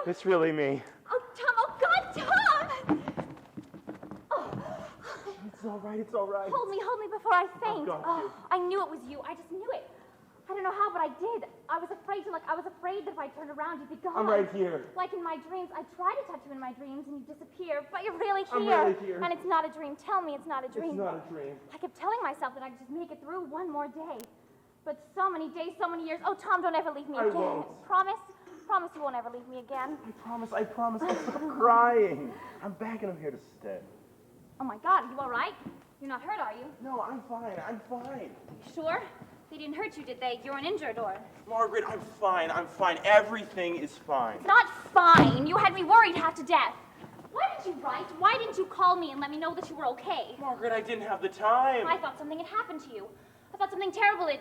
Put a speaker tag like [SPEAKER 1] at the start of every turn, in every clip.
[SPEAKER 1] It's really me.
[SPEAKER 2] Oh, Tom, oh, God, Tom! Oh.
[SPEAKER 1] It's all right, it's all right.
[SPEAKER 2] Hold me before I faint.
[SPEAKER 1] I've got you.
[SPEAKER 2] I knew it was you. I just knew it. I don't know how, but I did. I was afraid that if I turned around, you'd be gone.
[SPEAKER 1] I'm right here.
[SPEAKER 2] Like in my dreams. I try to touch you in my dreams, and you disappear, but you're really here.
[SPEAKER 1] I'm really here.
[SPEAKER 2] And it's not a dream. Tell me it's not a dream.
[SPEAKER 1] It's not a dream.
[SPEAKER 2] I kept telling myself that I could just make it through one more day. But so many days, so many years. Oh, Tom, don't ever leave me again.
[SPEAKER 1] I won't.
[SPEAKER 2] Promise? Promise you won't ever leave me again.
[SPEAKER 1] I promise. Stop crying. I'm back and I'm here to stay.
[SPEAKER 2] Oh, my God. Are you all right? You're not hurt, are you?
[SPEAKER 1] No, I'm fine.
[SPEAKER 2] Sure? They didn't hurt you, did they? You're uninjured, or?
[SPEAKER 1] Margaret, I'm fine. Everything is fine.
[SPEAKER 2] It's not fine. You had me worried half to death. Why didn't you write? Why didn't you call me and let me know that you were okay?
[SPEAKER 1] Margaret, I didn't have the time.
[SPEAKER 2] I thought something had happened to you. I thought something terrible had...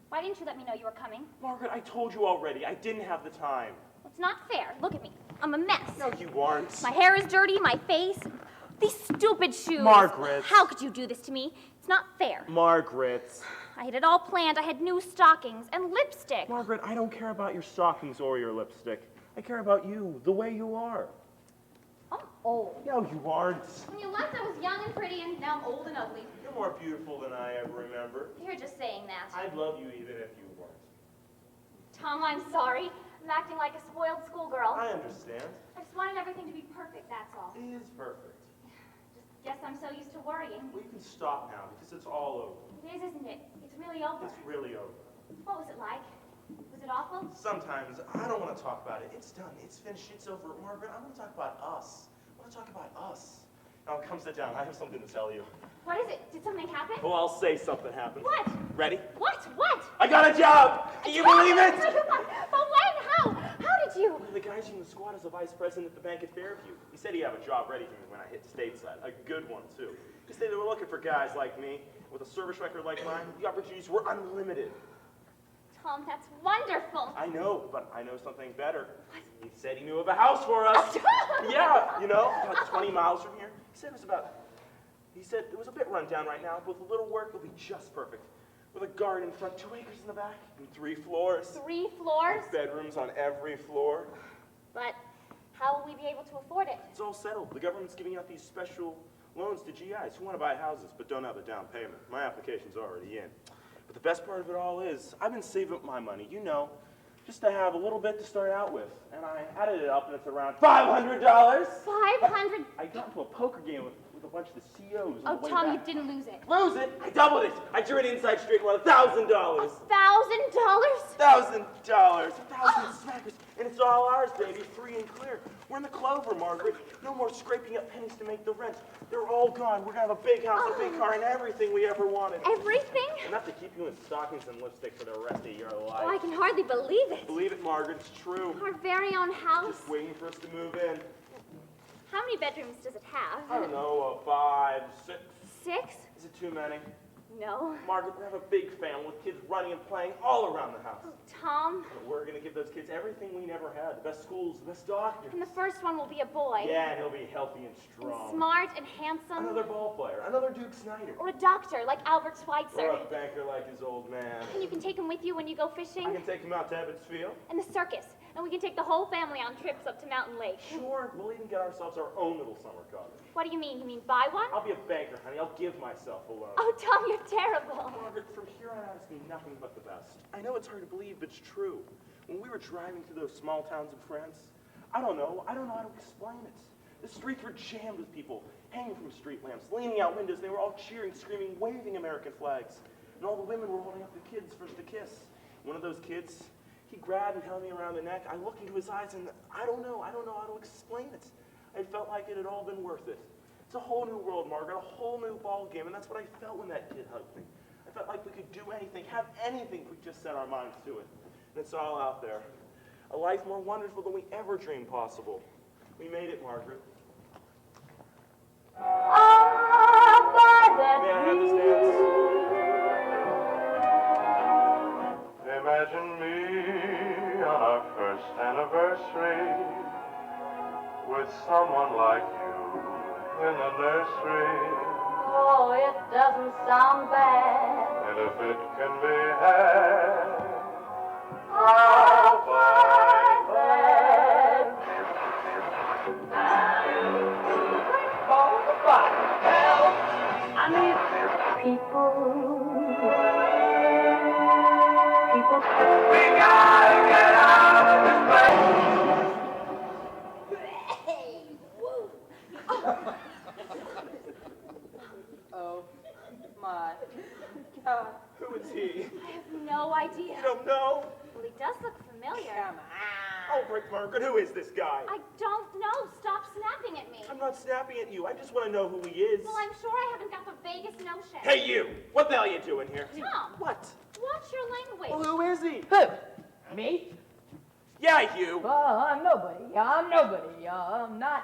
[SPEAKER 2] Why didn't you let me know you were coming?
[SPEAKER 1] Margaret, I told you already. I didn't have the time.
[SPEAKER 2] It's not fair. Look at me. I'm a mess.
[SPEAKER 1] No, you aren't.
[SPEAKER 2] My hair is dirty, my face... These stupid shoes.
[SPEAKER 1] Margaret.
[SPEAKER 2] How could you do this to me? It's not fair.
[SPEAKER 1] Margaret.
[SPEAKER 2] I had it all planned. I had new stockings and lipstick.
[SPEAKER 1] Margaret, I don't care about your stockings or your lipstick. I care about you, the way you are.
[SPEAKER 2] I'm old.
[SPEAKER 1] No, you aren't.
[SPEAKER 2] When you left, I was young and pretty, and now I'm old and ugly.
[SPEAKER 1] You're more beautiful than I ever remember.
[SPEAKER 2] You're just saying that.
[SPEAKER 1] I'd love you even if you weren't.
[SPEAKER 2] Tom, I'm sorry. I'm acting like a spoiled schoolgirl.
[SPEAKER 1] I understand.
[SPEAKER 2] I just wanted everything to be perfect, that's all.
[SPEAKER 1] It is perfect.
[SPEAKER 2] Guess I'm so used to worrying.
[SPEAKER 1] We can stop now because it's all over.
[SPEAKER 2] It is, isn't it? It's really over.
[SPEAKER 1] It's really over.
[SPEAKER 2] What was it like? Was it awful?
[SPEAKER 1] Sometimes I don't want to talk about it. It's done. It's finished. It's over. Margaret, I want to talk about us. I want to talk about us. Now, come sit down. I have something to tell you.
[SPEAKER 2] What is it? Did something happen?
[SPEAKER 1] Well, I'll say something happened.
[SPEAKER 2] What?
[SPEAKER 1] Ready?
[SPEAKER 2] What? What?
[SPEAKER 1] I got a job! Can you believe it?
[SPEAKER 2] But when? How? How did you?
[SPEAKER 1] One of the guys from the squad is a vice president at the bank at Fairview. He said he'd have a job ready for me when I hit stateside. A good one, too. He said they were looking for guys like me, with a service record like mine. The opportunities were unlimited.
[SPEAKER 2] Tom, that's wonderful.
[SPEAKER 1] I know, but I know something better. He said he knew of a house for us. Yeah, you know, about 20 miles from here. He said it was a bit run down right now, but with a little work, it'll be just perfect. With a garden in front, 2 acres in the back, and 3 floors.
[SPEAKER 2] 3 floors?
[SPEAKER 1] With bedrooms on every floor.
[SPEAKER 2] But how will we be able to afford it?
[SPEAKER 1] It's all settled. The government's giving out these special loans to GIs who want to buy houses but don't have a down payment. My application's already in. But the best part of it all is, I've been saving up my money, you know, just to have a little bit to start out with. And I added it up, and it's around $500.
[SPEAKER 2] 500?
[SPEAKER 1] I got into a poker game with a bunch of the CEOs.
[SPEAKER 2] Oh, Tom, you didn't lose it.
[SPEAKER 1] Lose it? I doubled it. I drew an inside straight and won $1,000.
[SPEAKER 2] $1,000?
[SPEAKER 1] $1,000. 1,000 smackers. And it's all ours, baby, free and clear. We're in the clover, Margaret. No more scraping up pennies to make the rent. They're all gone. We're going to have a big house, a big car, and everything we ever wanted.
[SPEAKER 2] Everything?
[SPEAKER 1] Enough to keep you in stockings and lipstick for the rest of your life.
[SPEAKER 2] Oh, I can hardly believe it.
[SPEAKER 1] Believe it, Margaret. It's true.
[SPEAKER 2] Our very own house?
[SPEAKER 1] Just waiting for us to move in.
[SPEAKER 2] How many bedrooms does it have?
[SPEAKER 1] I don't know, 5, 6.
[SPEAKER 2] 6?
[SPEAKER 1] Is it too many?
[SPEAKER 2] No.
[SPEAKER 1] Margaret, we have a big family with kids running and playing all around the house.
[SPEAKER 2] Oh, Tom.
[SPEAKER 1] And we're going to give those kids everything we never had. The best schools, the best doctors.
[SPEAKER 2] And the first one will be a boy.
[SPEAKER 1] Yeah, and he'll be healthy and strong.
[SPEAKER 2] And smart and handsome.
[SPEAKER 1] Another ball player. Another Duke Snyder.
[SPEAKER 2] Or a doctor like Albert Schweitzer.
[SPEAKER 1] Or a banker like his old man.
[SPEAKER 2] And you can take him with you when you go fishing.
[SPEAKER 1] I can take him out to Ebbets Field.
[SPEAKER 2] And the circus. And we can take the whole family on trips up to Mountain Lake.
[SPEAKER 1] Sure, we'll even get ourselves our own little summer cottage.
[SPEAKER 2] What do you mean? You mean buy one?
[SPEAKER 1] I'll be a banker, honey. I'll give myself a loan.
[SPEAKER 2] Oh, Tom, you're terrible.
[SPEAKER 1] Margaret, from here on out, it's been nothing but the best. I know it's hard to believe, but it's true. When we were driving through those small towns in France, I don't know how to explain it. The streets were jammed with people, hanging from street lamps, leaning out windows. They were all cheering, screaming, waving American flags. And all the women were holding up the kids for us to kiss. One of those kids, he grabbed and held me around the neck. I looked into his eyes, and I don't know how to explain it. I felt like it had all been worth it. It's a whole new world, Margaret, a whole new ball game, and that's what I felt when that kid hugged me. I felt like we could do anything, have anything if we just set our minds to it. And it's all out there. A life more wonderful than we ever dreamed possible. We made it, Margaret. May I have this dance?
[SPEAKER 3] Imagine me on our first anniversary with someone like you in the nursery.
[SPEAKER 4] Oh, it doesn't sound bad.
[SPEAKER 3] And if it can be had, How violent. Help! I need people. We gotta get out of this place.
[SPEAKER 4] Hey, whoa. Oh my God.
[SPEAKER 1] Who is he?
[SPEAKER 2] I have no idea.
[SPEAKER 1] You don't know?
[SPEAKER 2] Well, he does look familiar.
[SPEAKER 4] Come on.
[SPEAKER 1] Oh, great, Margaret, who is this guy?
[SPEAKER 2] I don't know. Stop snapping at me.
[SPEAKER 1] I'm not snapping at you. I just want to know who he is.
[SPEAKER 2] Well, I'm sure I haven't got the vaguest notion.
[SPEAKER 1] Hey, you! What the hell are you doing here?
[SPEAKER 2] Tom,
[SPEAKER 1] What?
[SPEAKER 2] watch your language.
[SPEAKER 1] Well, who is he?
[SPEAKER 4] Who? Me?
[SPEAKER 1] Yeah, you.
[SPEAKER 4] I'm nobody. I'm nobody. I'm not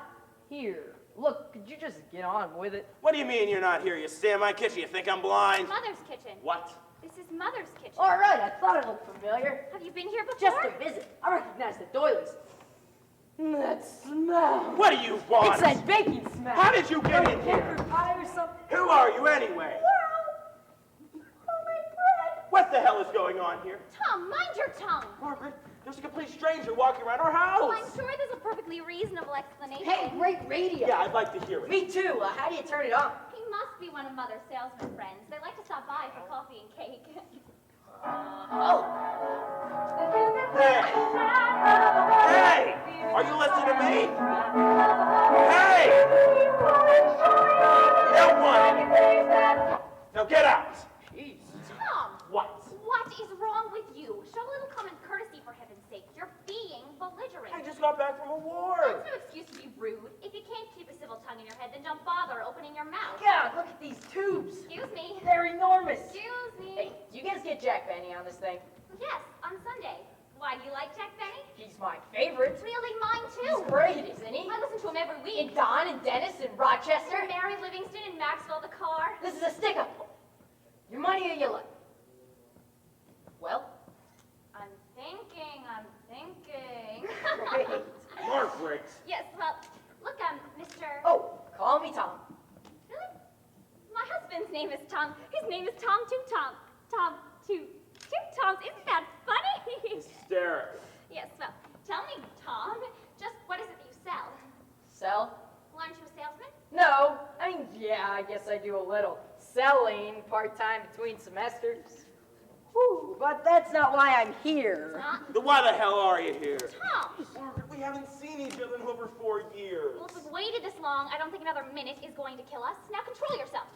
[SPEAKER 4] here. Look, could you just get on with it?
[SPEAKER 1] What do you mean you're not here? You stay in my kitchen. You think I'm blind?
[SPEAKER 2] Mother's kitchen.
[SPEAKER 1] What?
[SPEAKER 2] This is Mother's kitchen.
[SPEAKER 4] All right, I thought it looked familiar.
[SPEAKER 2] Have you been here before?
[SPEAKER 4] Just a visit. I recognize the doilies. That smell.
[SPEAKER 1] What do you want?
[SPEAKER 4] It's that baking smell.
[SPEAKER 1] How did you get in here?
[SPEAKER 4] Pork pie or something?
[SPEAKER 1] Who are you anyway? What the hell is going on here?
[SPEAKER 2] Tom, mind your tongue.
[SPEAKER 1] Margaret, there's a complete stranger walking around our
[SPEAKER 2] Well,
[SPEAKER 1] house.
[SPEAKER 2] I'm sure there's a perfectly reasonable explanation.
[SPEAKER 4] Hey, great radio.
[SPEAKER 1] Yeah, I'd like to hear it.
[SPEAKER 4] Me too. How do you turn it on?
[SPEAKER 2] He must be one of Mother's salesman friends. They like to stop by for coffee and cake.
[SPEAKER 4] Oh.
[SPEAKER 1] Hey! Hey! Are you listening to me? Hey! No one! Now get out!
[SPEAKER 4] Jeez.
[SPEAKER 2] Tom!
[SPEAKER 1] What?
[SPEAKER 2] What is wrong with you? Show a little common courtesy, for heaven's sake. You're being belligerent.
[SPEAKER 1] I just got back from a war.
[SPEAKER 2] That's no excuse to be rude. If you can't keep a civil tongue in your head, then don't bother opening your mouth.
[SPEAKER 4] God, look at these tubes.
[SPEAKER 2] Excuse me.
[SPEAKER 4] They're enormous.
[SPEAKER 2] Excuse me.
[SPEAKER 4] Hey, do you guys get Jack Benny on this thing?
[SPEAKER 2] Yes, on Sunday. Why, do you like Jack Benny?
[SPEAKER 4] He's my favorite.
[SPEAKER 2] Really, mine
[SPEAKER 4] He's
[SPEAKER 2] too.
[SPEAKER 4] great, isn't he?
[SPEAKER 2] I listen to him every week.
[SPEAKER 4] And Don and Dennis and Rochester.
[SPEAKER 2] Mary Livingston and Maxwell the Car.
[SPEAKER 4] This is a stick-up. Your money or your life. Well,
[SPEAKER 2] I'm thinking.
[SPEAKER 4] great.
[SPEAKER 1] Margaret.
[SPEAKER 2] Yes, well, look, Mr.
[SPEAKER 4] Oh, call me Tom.
[SPEAKER 2] Really? My husband's name is Tom. His name is Tom Two Tom. Tom Two Toms. Isn't that funny?
[SPEAKER 1] Hysterical.
[SPEAKER 2] Yes, well, tell me, Tom, just what is it that you sell?
[SPEAKER 4] Sell?
[SPEAKER 2] Well, aren't you a salesman?
[SPEAKER 4] No. I mean, yeah, I guess I do a little selling part-time between semesters. Whew, but that's not why I'm here.
[SPEAKER 2] Not
[SPEAKER 1] Then why the hell are you here?
[SPEAKER 2] Tom.
[SPEAKER 1] Margaret, we haven't seen each other in over 4 years.
[SPEAKER 2] Well, if we've waited this long, I don't think another minute is going to kill us. Now control yourself.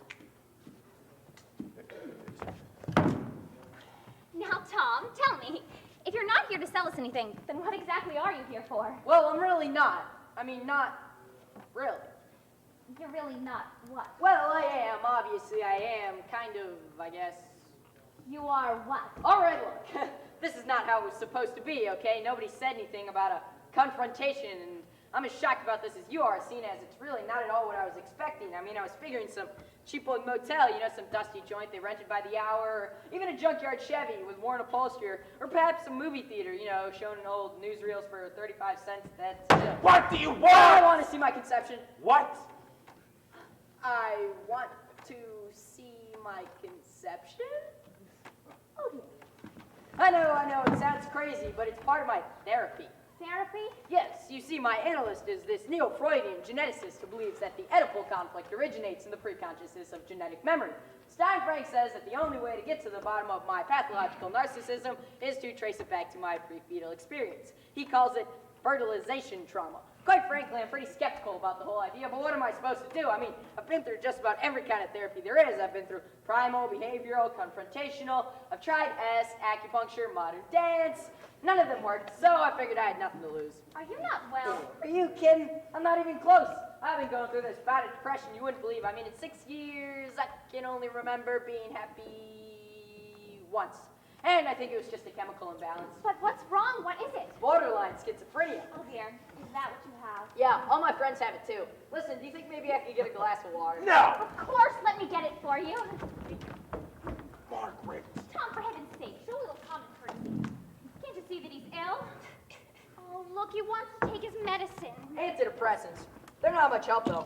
[SPEAKER 2] Now, Tom, tell me, if you're not here to sell us anything, then what exactly are you here for?
[SPEAKER 4] Well, I'm really not. I mean, not really.
[SPEAKER 2] You're really not what?
[SPEAKER 4] Well, I am. Obviously, I am. Kind of, I guess.
[SPEAKER 2] You are what?
[SPEAKER 4] All right, look. This is not how it was supposed to be, okay? Nobody said anything about a confrontation, and I'm as shocked about this as you are, seeing as it's really not at all what I was expecting. I mean, I was figuring some cheap old motel, you know, some dusty joint they rented by the hour, or even a junkyard Chevy with worn upholstery, or perhaps a movie theater, you know, showing old newsreels for 35 cents. That's it.
[SPEAKER 1] What do you
[SPEAKER 4] I
[SPEAKER 1] want?
[SPEAKER 4] want to see my conception.
[SPEAKER 1] What?
[SPEAKER 4] I want to see my conception? Oh, I know, it sounds crazy, but it's part of my therapy.
[SPEAKER 2] Therapy?
[SPEAKER 4] Yes, you see, my analyst is this neo-Freudian geneticist who believes that the Oedipal conflict originates in the preconsciousness of genetic memory. Steinfrank says that the only way to get to the bottom of my pathological narcissism is to trace it back to my pre-fetal experience. He calls it fertilization trauma. Quite frankly, I'm pretty skeptical about the whole idea, but what am I supposed to do? I mean, I've been through just about every kind of therapy there is. I've been through primal, behavioral, confrontational. I've tried S, acupuncture, modern dance. None of them worked, so I figured I had nothing to lose.
[SPEAKER 2] Are you not well?
[SPEAKER 4] Are you kidding? I'm not even close. I've been going through this bout of depression you wouldn't believe. I mean, in 6 years, I can only remember being happy once. And I think it was just a chemical imbalance.
[SPEAKER 2] But what's wrong? What is it?
[SPEAKER 4] Borderline schizophrenia.
[SPEAKER 2] Oh dear, is that what you have?
[SPEAKER 4] Yeah, all my friends have it too. Listen, do you think maybe I could get a glass of water?
[SPEAKER 1] No!
[SPEAKER 2] Of course, let me get it for you.
[SPEAKER 1] Margaret.
[SPEAKER 2] Tom, for heaven's sake, show a little common courtesy. Can't you see that he's ill? Oh, look, he wants to take his medicine.
[SPEAKER 4] Antidepressants. They're not much help though.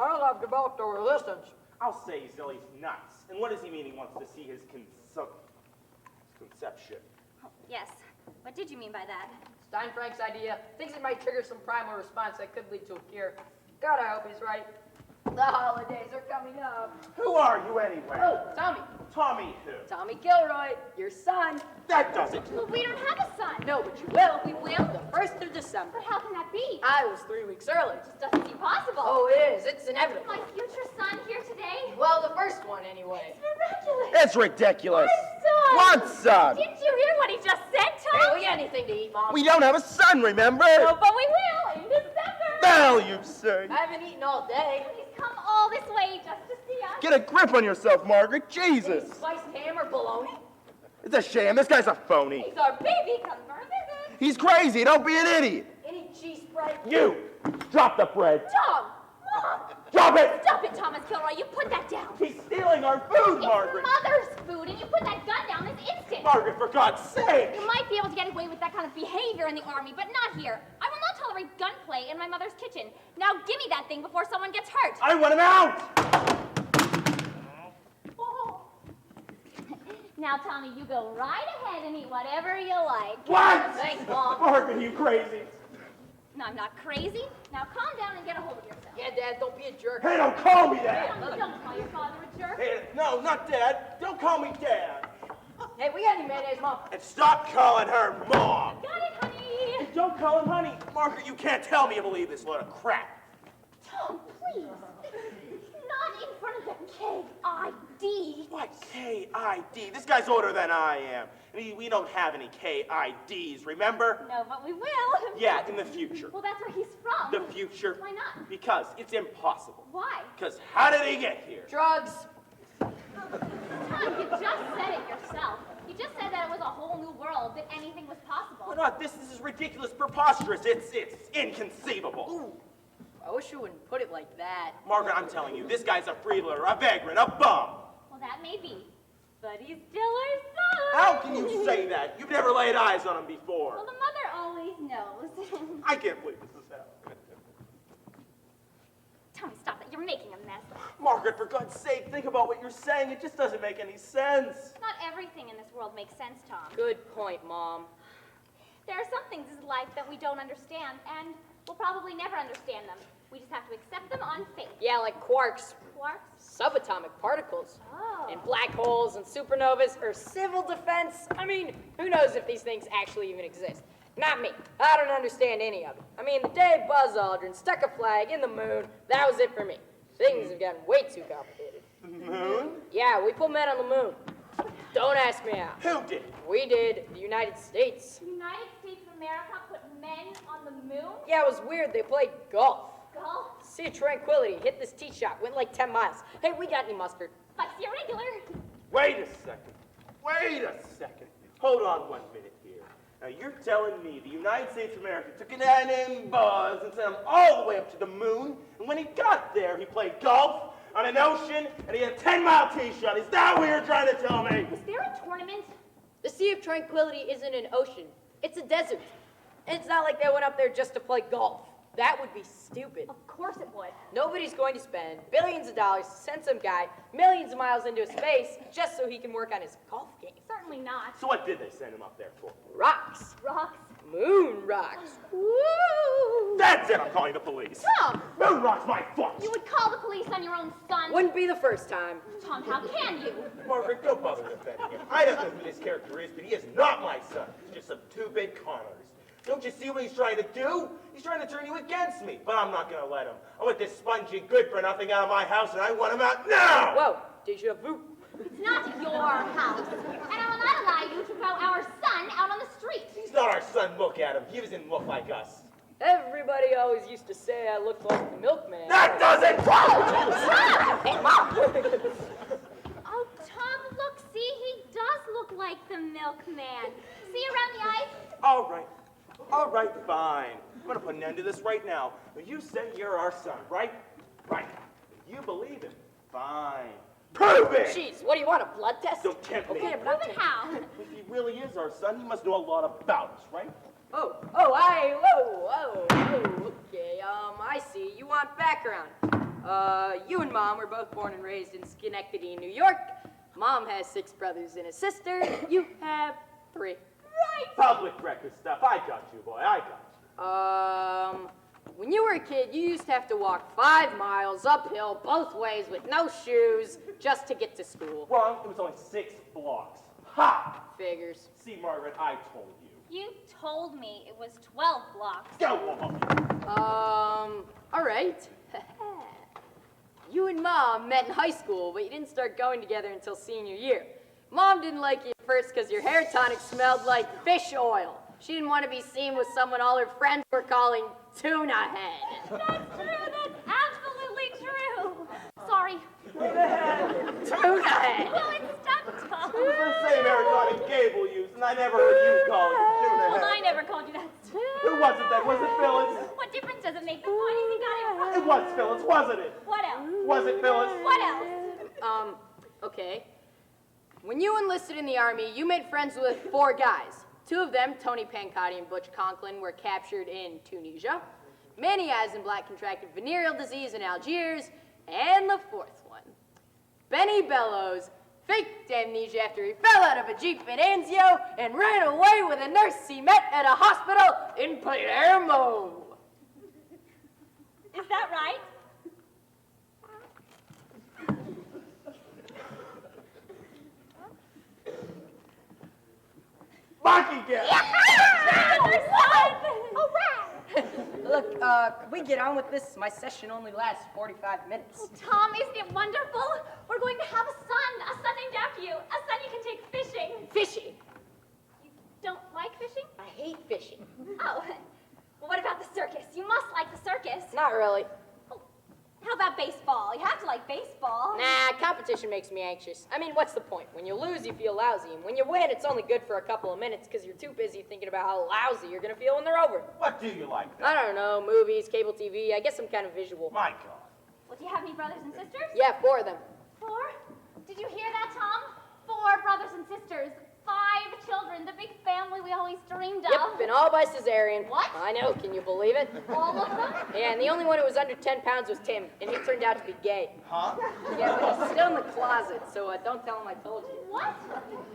[SPEAKER 4] I don't have developed a resistance.
[SPEAKER 1] I'll say he's nuts. And what does he mean he wants to see his conception?
[SPEAKER 2] Oh, yes, What did you mean by that?
[SPEAKER 4] Steinfrank's idea thinks it might trigger some primal response that could lead to a cure. God, I hope he's right. The holidays are coming up.
[SPEAKER 1] Who are you anyway?
[SPEAKER 4] Oh, Tommy.
[SPEAKER 1] Tommy who?
[SPEAKER 4] Tommy Gilroy, your son.
[SPEAKER 1] That does it.
[SPEAKER 2] Well, we don't have a son.
[SPEAKER 4] No, but you will.
[SPEAKER 2] We will?
[SPEAKER 4] The 1st of December.
[SPEAKER 2] But how can that be?
[SPEAKER 4] I was 3 weeks early.
[SPEAKER 2] It just doesn't seem possible.
[SPEAKER 4] Oh, it is. It's inevitable.
[SPEAKER 2] My future son here today?
[SPEAKER 4] Well, the first one, anyway.
[SPEAKER 2] Miraculous.
[SPEAKER 1] It's ridiculous.
[SPEAKER 2] Son.
[SPEAKER 1] What son?
[SPEAKER 2] Didn't you hear what he just said,
[SPEAKER 4] Hey,
[SPEAKER 2] Tom?
[SPEAKER 4] we got anything to eat, Mom?
[SPEAKER 1] We don't have a son, remember?
[SPEAKER 2] Oh, but we will in December.
[SPEAKER 1] Now you say.
[SPEAKER 4] I haven't eaten all day.
[SPEAKER 2] He's come all this way just to see us.
[SPEAKER 1] Get a grip on yourself, Margaret. Jesus.
[SPEAKER 4] Sliced ham or bologna?
[SPEAKER 1] It's a shame. This guy's a phony.
[SPEAKER 2] He's our baby. Come for a visit.
[SPEAKER 1] He's crazy. Don't be an idiot.
[SPEAKER 4] Any cheese spread?
[SPEAKER 1] You. Drop the bread.
[SPEAKER 2] Tom! Mom!
[SPEAKER 1] Drop it.
[SPEAKER 2] Stop it, Thomas Kilroy. You put that down.
[SPEAKER 1] He's stealing our food,
[SPEAKER 2] It's
[SPEAKER 1] Margaret.
[SPEAKER 2] Mother's food, and you put that gun down this instant.
[SPEAKER 1] Margaret, for God's sake.
[SPEAKER 2] You might be able to get away with that kind of behavior in the army, but not here. I will not tolerate gunplay in my mother's kitchen. Now give me that thing before someone gets hurt.
[SPEAKER 1] I want him out.
[SPEAKER 2] Now, Tommy, you go right ahead and eat whatever you like.
[SPEAKER 1] What?
[SPEAKER 4] Thanks, Mom.
[SPEAKER 1] Margaret, are you crazy?
[SPEAKER 2] No, I'm not crazy. Now calm down and get a hold of yourself.
[SPEAKER 4] Yeah, Dad, don't be a jerk.
[SPEAKER 1] Hey, don't call me that.
[SPEAKER 2] Don't call your father a jerk.
[SPEAKER 1] Hey, no, not Dad. Don't call me Dad.
[SPEAKER 4] Hey, we got any mayonnaise, Mom?
[SPEAKER 1] And stop calling her Mom.
[SPEAKER 2] Got it, honey.
[SPEAKER 1] Don't call him honey. Margaret, you can't tell me you believe this load of crap.
[SPEAKER 2] Tom, please. Not in front of the KID.
[SPEAKER 1] What K-I-D? This guy's older than I am. And we don't have any K-I-Ds, remember?
[SPEAKER 2] No, but we will.
[SPEAKER 1] Yeah, in the future.
[SPEAKER 2] Well, that's where he's from.
[SPEAKER 1] The future.
[SPEAKER 2] Why not?
[SPEAKER 1] Because it's impossible.
[SPEAKER 2] Why?
[SPEAKER 1] Because how did he get here?
[SPEAKER 4] Drugs.
[SPEAKER 2] Tom, you just said it yourself. You just said that it was a whole new world, that anything was possible.
[SPEAKER 1] Well, not this. This is ridiculous, preposterous. It's inconceivable.
[SPEAKER 4] Ooh, I wish you wouldn't put it like that.
[SPEAKER 1] Margaret, I'm telling you, this guy's a freeloader, a vagrant, a bum.
[SPEAKER 2] Well, that may be, but he's still our son.
[SPEAKER 1] How can you say that? You've never laid eyes on him before.
[SPEAKER 2] Well, the mother always knows.
[SPEAKER 1] I can't believe this is happening.
[SPEAKER 2] Tommy, stop it. You're making a mess.
[SPEAKER 1] Margaret, for God's sake, think about what you're saying. It just doesn't make any sense.
[SPEAKER 2] Not everything in this world makes sense, Tom.
[SPEAKER 4] Good point, Mom.
[SPEAKER 2] There are some things in life that we don't understand, and we'll probably never understand them. We just have to accept them on faith.
[SPEAKER 4] Yeah, like quarks,
[SPEAKER 2] Quarks?
[SPEAKER 4] subatomic particles,
[SPEAKER 2] Oh.
[SPEAKER 4] and black holes and supernovas, or civil defense. I mean, who knows if these things actually even exist? Not me. I don't understand any of it. I mean, the day Buzz Aldrin stuck a flag in the moon, that was it for me. Things have gotten way too complicated.
[SPEAKER 1] The moon?
[SPEAKER 4] Yeah, we put men on the moon. Don't ask me how.
[SPEAKER 1] Who did?
[SPEAKER 4] We did, the United States.
[SPEAKER 2] The United States of America put men on the moon?
[SPEAKER 4] Yeah, it was weird. They played golf.
[SPEAKER 2] Golf?
[SPEAKER 4] Sea of Tranquility, hit this tee shot, went like 10 miles. Hey, we got any mustard?
[SPEAKER 2] But irregular.
[SPEAKER 1] Wait a second. Wait a second. Hold on 1 minute here. Now, you're telling me the United States of America took a guy named Buzz and sent him all the way up to the moon, and when he got there, he played golf on an ocean, and he had a 10-mile tee shot. Is that what you're trying to tell me?
[SPEAKER 2] Was there a tournament?
[SPEAKER 4] The Sea of Tranquility isn't an ocean. It's a desert. And it's not like they went up there just to play golf. That would be stupid.
[SPEAKER 2] Of course it would.
[SPEAKER 4] Nobody's going to spend billions of dollars to send some guy millions of miles into space just so he can work on his golf game.
[SPEAKER 2] Certainly not.
[SPEAKER 1] So what did they send him up there for?
[SPEAKER 4] Rocks.
[SPEAKER 2] Rocks.
[SPEAKER 4] Moon rocks.
[SPEAKER 2] Woo!
[SPEAKER 1] That's it, I'm calling the police.
[SPEAKER 2] Tom!
[SPEAKER 1] Moon rock's my fault.
[SPEAKER 2] You would call the police on your own son?
[SPEAKER 4] Wouldn't be the first time.
[SPEAKER 2] Tom, how can you?
[SPEAKER 1] Margaret, don't bother defending him. I don't know who this character is, but he is not my son. He's just some two big con artist. Don't you see what he's trying to do? He's trying to turn you against me, but I'm not going to let him. I want this spongy good-for-nothing out of my house, and I want him out now!
[SPEAKER 4] Whoa, deja vu.
[SPEAKER 2] It's not your house. And I will not allow you to throw our son out on the street.
[SPEAKER 1] He's not our son. Look at him. He doesn't look like us.
[SPEAKER 4] Everybody always used to say I looked like the milkman.
[SPEAKER 1] That doesn't
[SPEAKER 4] Hey, Mom!
[SPEAKER 2] Oh, Tom, look, see, he does look like the milkman. See around the eyes?
[SPEAKER 1] All right. All right, fine. I'm going to put an end to this right now. You say you're our son, right? Right. You believe him. Fine. Prove it!
[SPEAKER 4] Jeez, what do you want, a blood test?
[SPEAKER 1] Don't tempt me.
[SPEAKER 4] Okay, I'm not
[SPEAKER 2] Prove it
[SPEAKER 4] taking-
[SPEAKER 2] how?
[SPEAKER 1] If he really is our son, he must know a lot about us, right?
[SPEAKER 4] whoa, okay, I see. You want background. You and Mom were both born and raised in Schenectady, New York. Mom has 6 brothers and a sister. You have 3.
[SPEAKER 2] right.
[SPEAKER 1] Public breakfast stuff. I got you, boy. I got you.
[SPEAKER 4] When you were a kid, you used to have to walk 5 miles uphill both ways with no shoes just to get to school.
[SPEAKER 1] Wrong. It was only 6 blocks. Ha!
[SPEAKER 4] Figures.
[SPEAKER 1] See, Margaret, I told you.
[SPEAKER 2] You told me it was 12 blocks.
[SPEAKER 1] Go on.
[SPEAKER 4] All right. You and Mom met in high school, but you didn't start going together until senior year. Mom didn't like you at first because your hair tonic smelled like fish oil. She didn't want to be seen with someone all her friends were calling tuna head.
[SPEAKER 2] That's true. That's absolutely true. Sorry.
[SPEAKER 4] Tuna head.
[SPEAKER 2] Well, it's stuck, Tom.
[SPEAKER 1] It was the same hair tonic Gable used, and I never heard you call it tuna
[SPEAKER 2] Well,
[SPEAKER 1] head.
[SPEAKER 2] I never called you that.
[SPEAKER 1] Who was it then? Was it Phyllis?
[SPEAKER 2] What difference does it make? The point is he got it right.
[SPEAKER 1] It was Phyllis, wasn't it?
[SPEAKER 2] What else?
[SPEAKER 1] Was it Phyllis?
[SPEAKER 2] What else?
[SPEAKER 4] Okay. When you enlisted in the Army, you made friends with 4 guys. 2 of them, Tony Pancotti and Butch Conklin, were captured in Tunisia. Manny Eisenblatt contracted venereal disease in Algiers. And the 4th one, Benny Bellows, faked amnesia after he fell out of a Jeep in Anzio and ran away with a nurse he met at a hospital in Palermo.
[SPEAKER 2] Is that right?
[SPEAKER 1] Monkey get!
[SPEAKER 2] Another son! All right.
[SPEAKER 4] Look, could we get on with this? My session only lasts 45 minutes.
[SPEAKER 2] Tom, isn't it wonderful? We're going to have a son named after you, a son you can take fishing.
[SPEAKER 4] Fishing.
[SPEAKER 2] You don't like fishing?
[SPEAKER 4] I hate fishing.
[SPEAKER 2] Oh, well, what about the circus? You must like the circus.
[SPEAKER 4] Not really.
[SPEAKER 2] Oh, how about baseball? You have to like baseball.
[SPEAKER 4] Nah, competition makes me anxious. I mean, what's the point? When you lose, you feel lousy. And when you win, it's only good for a couple of minutes because you're too busy thinking about how lousy you're going to feel when they're over.
[SPEAKER 1] What do you like then?
[SPEAKER 4] I don't know, movies, cable TV. I guess I'm kind of visual.
[SPEAKER 1] My God.
[SPEAKER 2] Well, do you have any brothers and sisters?
[SPEAKER 4] Yeah, 4 of them.
[SPEAKER 2] 4? Did you hear that, Tom? 4 brothers and sisters. 5 children. The big family we always dreamed of.
[SPEAKER 4] Yep, and all by cesarean.
[SPEAKER 2] What?
[SPEAKER 4] I know, can you believe it?
[SPEAKER 2] All of them?
[SPEAKER 4] Yeah, and the only one who was under 10 pounds was Tim, and he turned out to be gay.
[SPEAKER 1] Huh?
[SPEAKER 4] Yeah, but he's still in the closet, so don't tell him I told you.
[SPEAKER 2] What?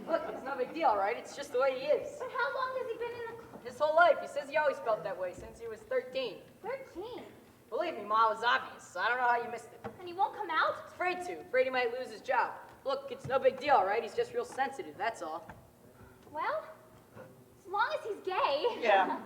[SPEAKER 4] Look, it's no big deal, right? It's just the way he is.
[SPEAKER 2] But how long has he been in the...
[SPEAKER 4] His whole life, he says he always felt that way since he was 13.
[SPEAKER 2] 13?
[SPEAKER 4] Believe me, Ma, it was obvious. I don't know how you missed it.
[SPEAKER 2] And he won't come out?
[SPEAKER 4] Afraid to. Afraid he might lose his job. Look, it's no big deal, right? He's just real sensitive, that's all.
[SPEAKER 2] Well, as long as he's gay.
[SPEAKER 1] Yeah.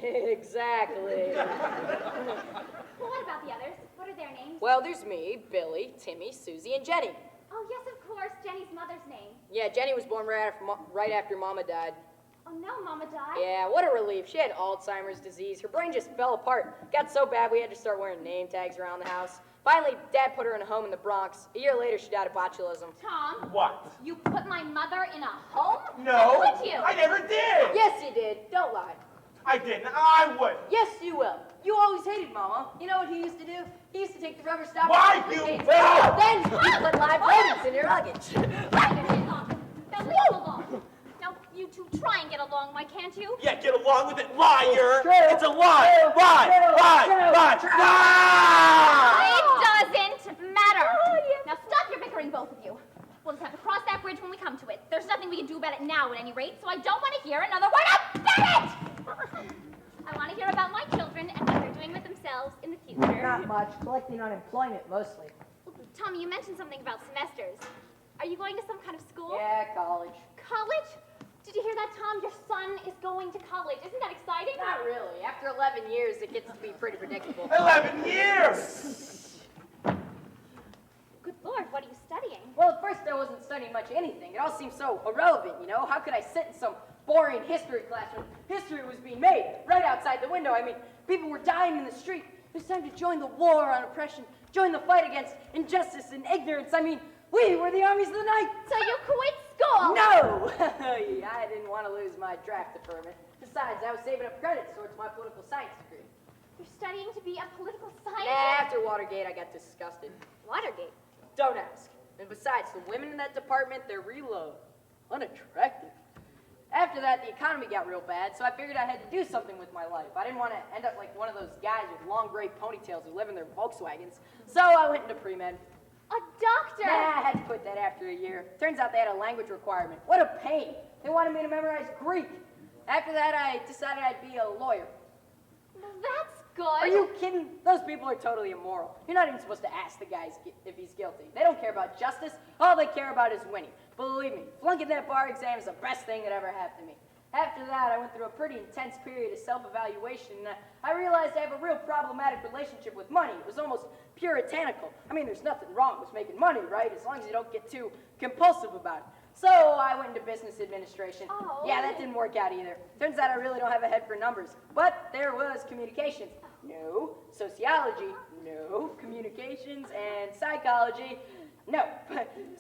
[SPEAKER 4] Exactly.
[SPEAKER 2] Well, what about the others? What are their names?
[SPEAKER 4] Well, there's me, Billy, Timmy, Susie, and Jenny.
[SPEAKER 2] Oh, yes, of course. Jenny's mother's name.
[SPEAKER 4] Yeah, Jenny was born right after Mama died.
[SPEAKER 2] Oh, no, Mama died.
[SPEAKER 4] Yeah, what a relief. She had Alzheimer's disease. Her brain just fell apart. Got so bad we had to start wearing name tags around the house. Finally, Dad put her in a home in the Bronx. A year later, she died of botulism.
[SPEAKER 2] Tom,
[SPEAKER 1] What?
[SPEAKER 2] you put my mother in a home?
[SPEAKER 1] No.
[SPEAKER 2] Would you?
[SPEAKER 1] I never did.
[SPEAKER 4] Yes, you did. Don't lie.
[SPEAKER 1] I didn't. I would.
[SPEAKER 4] Yes, you will. You always hated Mama. You know what he used to do? He used to take the rubber stop.
[SPEAKER 1] Why, you
[SPEAKER 4] Then
[SPEAKER 1] fool?
[SPEAKER 4] he put live rodents in your luggage.
[SPEAKER 2] Now leave alone. Now, you two try and get along, why can't you?
[SPEAKER 1] Yeah, get along with it, liar.
[SPEAKER 4] True.
[SPEAKER 1] It's a lie.
[SPEAKER 4] True.
[SPEAKER 1] Lie.
[SPEAKER 4] True.
[SPEAKER 1] Lie.
[SPEAKER 4] True.
[SPEAKER 1] Lie.
[SPEAKER 4] True.
[SPEAKER 1] Lie.
[SPEAKER 2] It doesn't matter. Now stop your bickering, both of you. We'll just have to cross that bridge when we come to it. There's nothing we can do about it now, at any rate, so I don't want to hear another word about it! I want to hear about my children and what they're doing with themselves in the future.
[SPEAKER 4] Not much. Collecting unemployment, mostly.
[SPEAKER 2] Tommy, you mentioned something about semesters. Are you going to some kind of school?
[SPEAKER 4] Yeah, college.
[SPEAKER 2] College? Did you hear that, Tom? Your son is going to college. Isn't that exciting?
[SPEAKER 4] Not really. After 11 years, it gets to be pretty predictable.
[SPEAKER 1] 11 years.
[SPEAKER 2] Good Lord, what are you studying?
[SPEAKER 4] Well, at first I wasn't studying much anything. It all seemed so irrelevant, you know? How could I sit in some boring history class when history was being made right outside the window? I mean, people were dying in the street. It was time to join the war on oppression, join the fight against injustice and ignorance. I mean, we were the armies of the night.
[SPEAKER 2] So you quit school?
[SPEAKER 4] No! I didn't want to lose my draft deferment. Besides, I was saving up credits towards my political science degree.
[SPEAKER 2] You're studying to be a political scientist?
[SPEAKER 4] Nah, after Watergate, I got disgusted.
[SPEAKER 2] Watergate.
[SPEAKER 4] Don't ask. And besides, the women in that department, they're real, unattractive. After that, the economy got real bad, so I figured I had to do something with my life. I didn't want to end up like one of those guys with long gray ponytails who live in their Volkswagens, so I went into pre-med.
[SPEAKER 2] A doctor!
[SPEAKER 4] Nah, I had to quit that after a year. Turns out they had a language requirement. What a pain. They wanted me to memorize Greek. After that, I decided I'd be a lawyer.
[SPEAKER 2] Well, that's good.
[SPEAKER 4] Are you kidding? Those people are totally immoral. You're not even supposed to ask the guy if he's guilty. They don't care about justice. All they care about is winning. Believe me, flunking that bar exam is the best thing that ever happened to me. After that, I went through a pretty intense period of self-evaluation, and I realized I have a real problematic relationship with money. It was almost puritanical. I mean, there's nothing wrong with making money, right? As long as you don't get too compulsive about it. So I went into business administration.
[SPEAKER 2] Oh.
[SPEAKER 4] Yeah, that didn't work out either. Turns out I really don't have a head for numbers. But there was communications. No. Sociology. No. Communications and psychology. No.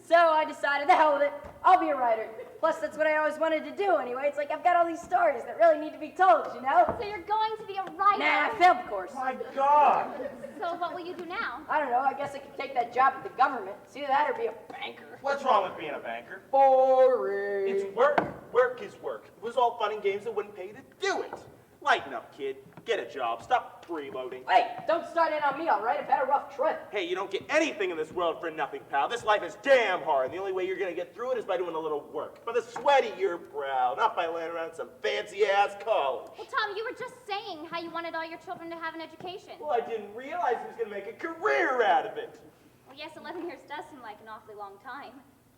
[SPEAKER 4] So I decided, the hell with it. I'll be a writer. Plus, that's what I always wanted to do anyway. It's like I've got all these stories that really need to be told, you know?
[SPEAKER 2] So you're going to be a writer?
[SPEAKER 4] Nah, I failed the course.
[SPEAKER 1] My God!
[SPEAKER 2] So what will you do now?
[SPEAKER 4] I don't know. I guess I could take that job at the government. It's either that or be a banker.
[SPEAKER 1] What's wrong with being a banker?
[SPEAKER 4] Boring.
[SPEAKER 1] It's work. Work is work. If it was all fun and games, it wouldn't pay to do it. Lighten up, kid. Get a job. Stop freeloading.
[SPEAKER 4] Hey, don't start in on me, all right? I've had a rough trip.
[SPEAKER 1] Hey, you don't get anything in this world for nothing, pal. This life is damn hard, and the only way you're gonna get through it is by doing a little work. By the sweat of your brow, not by laying around some fancy-ass college.
[SPEAKER 2] Well, Tom, you were just saying how you wanted all your children to have an education.
[SPEAKER 1] Well, I didn't realize he was gonna make a career out of it.
[SPEAKER 2] Well, yes, 11 years does seem like an awfully long time.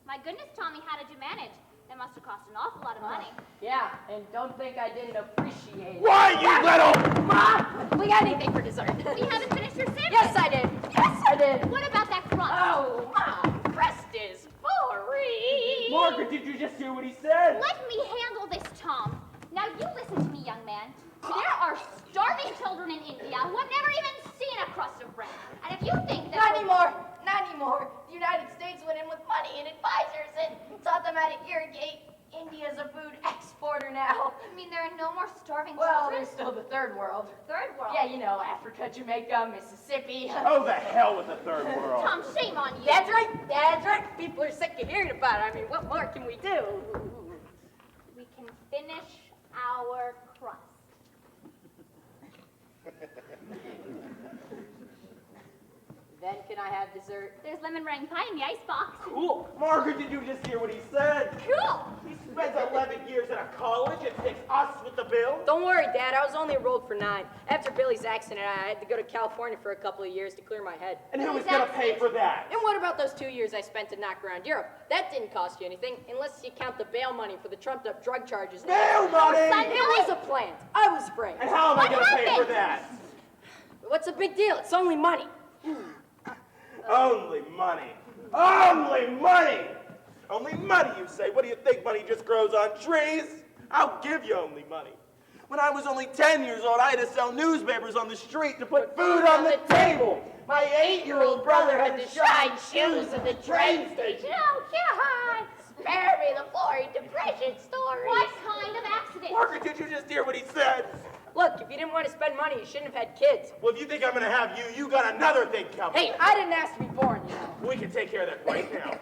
[SPEAKER 2] My goodness, Tommy, how did you manage? That must have cost an awful lot of money.
[SPEAKER 4] Yeah, and don't think I didn't appreciate it.
[SPEAKER 1] Why, you little...
[SPEAKER 4] Mom, we got anything for dessert?
[SPEAKER 2] You haven't finished your sandwich.
[SPEAKER 4] Yes, I did. Yes, I did.
[SPEAKER 2] What about that crust?
[SPEAKER 4] Oh, Mom, crust is boring.
[SPEAKER 1] Margaret, did you just hear what he said?
[SPEAKER 2] Let me handle this, Tom. Now, you listen to me, young man. There are starving children in India who have never even seen a crust of bread. And if you think that...
[SPEAKER 5] Not anymore. Not anymore. The United States went in with money and advisors and taught them how to irrigate. India's a food exporter now.
[SPEAKER 2] I mean, there are no more starving
[SPEAKER 5] Well,
[SPEAKER 2] children.
[SPEAKER 5] there's still the third world.
[SPEAKER 2] Third world.
[SPEAKER 5] Yeah, you know, Africa, Jamaica, Mississippi.
[SPEAKER 1] Oh, the hell with the third world.
[SPEAKER 2] Tom, shame on you.
[SPEAKER 5] That's right. That's right. People are sick of hearing about it. I mean, what more can we do?
[SPEAKER 2] We can finish our crust.
[SPEAKER 4] Then can I have dessert?
[SPEAKER 2] There's lemon meringue pie in the icebox.
[SPEAKER 1] Cool. Margaret, did you just hear what he said?
[SPEAKER 2] Cool.
[SPEAKER 1] He spends 11 years at a college and takes us with the bill?
[SPEAKER 4] Don't worry, Dad. I was only enrolled for 9. After Billy's accident, I had to go to California for a couple of years to clear my head.
[SPEAKER 1] And who was gonna pay for that?
[SPEAKER 4] And what about those 2 years I spent to knock around Europe? That didn't cost you anything, unless you count the bail money for the trumped-up drug charges.
[SPEAKER 1] Bail money!
[SPEAKER 2] Son,
[SPEAKER 4] It was a plant. I was afraid.
[SPEAKER 1] And how am I
[SPEAKER 2] What
[SPEAKER 1] gonna pay for
[SPEAKER 2] happened?
[SPEAKER 1] that?
[SPEAKER 4] What's the big deal? It's only money.
[SPEAKER 1] Only money. Only money! Only money, you say? What do you think, money just grows on trees? I'll give you only money. When I was only 10 years old, I had to sell newspapers on the street to put food on the table. My 8-year-old brother had to shine shoes at the train station.
[SPEAKER 2] Oh, God.
[SPEAKER 5] Spare me the Florida Depression story.
[SPEAKER 2] What kind of accident?
[SPEAKER 1] Margaret, did you just hear what he said?
[SPEAKER 4] Look, if you didn't want to spend money, you shouldn't have had kids.
[SPEAKER 1] Well, if you think I'm gonna have you, you got another thing coming.
[SPEAKER 4] Hey, I didn't ask to be born, you know.
[SPEAKER 1] We can take care of that right now.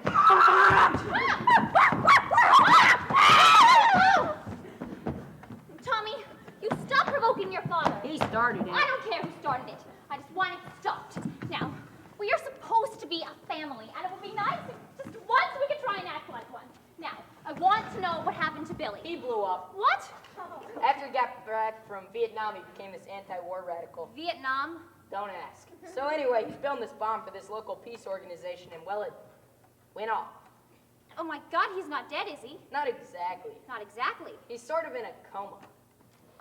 [SPEAKER 2] Tommy, you stop provoking your father.
[SPEAKER 4] He started it.
[SPEAKER 2] I don't care who started it. I just want it stopped. Now, we are supposed to be a family, and it would be nice if just once we could try and act like one. Now, I want to know what happened to Billy.
[SPEAKER 4] He blew up.
[SPEAKER 2] What?
[SPEAKER 4] After he got back from Vietnam, he became this anti-war radical.
[SPEAKER 2] Vietnam?
[SPEAKER 4] Don't ask. So anyway, he's building this bomb for this local peace organization, and well, it went off.
[SPEAKER 2] Oh my God, he's not dead, is he?
[SPEAKER 4] Not exactly.
[SPEAKER 2] Not exactly.
[SPEAKER 4] He's sort of in a coma.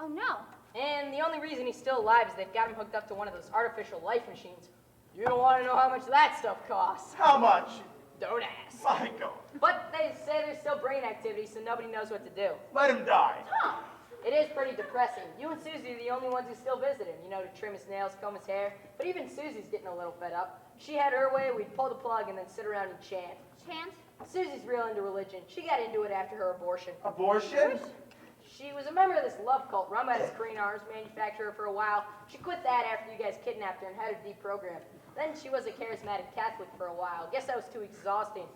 [SPEAKER 2] Oh no.
[SPEAKER 4] And the only reason he's still alive is they've got him hooked up to one of those artificial life machines. You don't want to know how much that stuff costs.
[SPEAKER 1] How much?
[SPEAKER 4] Don't ask.
[SPEAKER 1] My God.
[SPEAKER 4] But they say there's still brain activity, so nobody knows what to do.
[SPEAKER 1] Let him die.
[SPEAKER 2] Tom.
[SPEAKER 4] It is pretty depressing. You and Susie are the only ones who still visit him, you know, to trim his nails, comb his hair. But even Susie's getting a little fed up. She had her way, we'd pull the plug and then sit around and chant.
[SPEAKER 2] Chant?
[SPEAKER 4] Susie's real into religion. She got into it after her abortion.
[SPEAKER 1] Abortion?
[SPEAKER 4] She was a member of this love cult run by this Korean arms manufacturer for a while. She quit that after you guys kidnapped her and had her deprogrammed. Then she was a charismatic Catholic for a while. Guess that was too exhausting.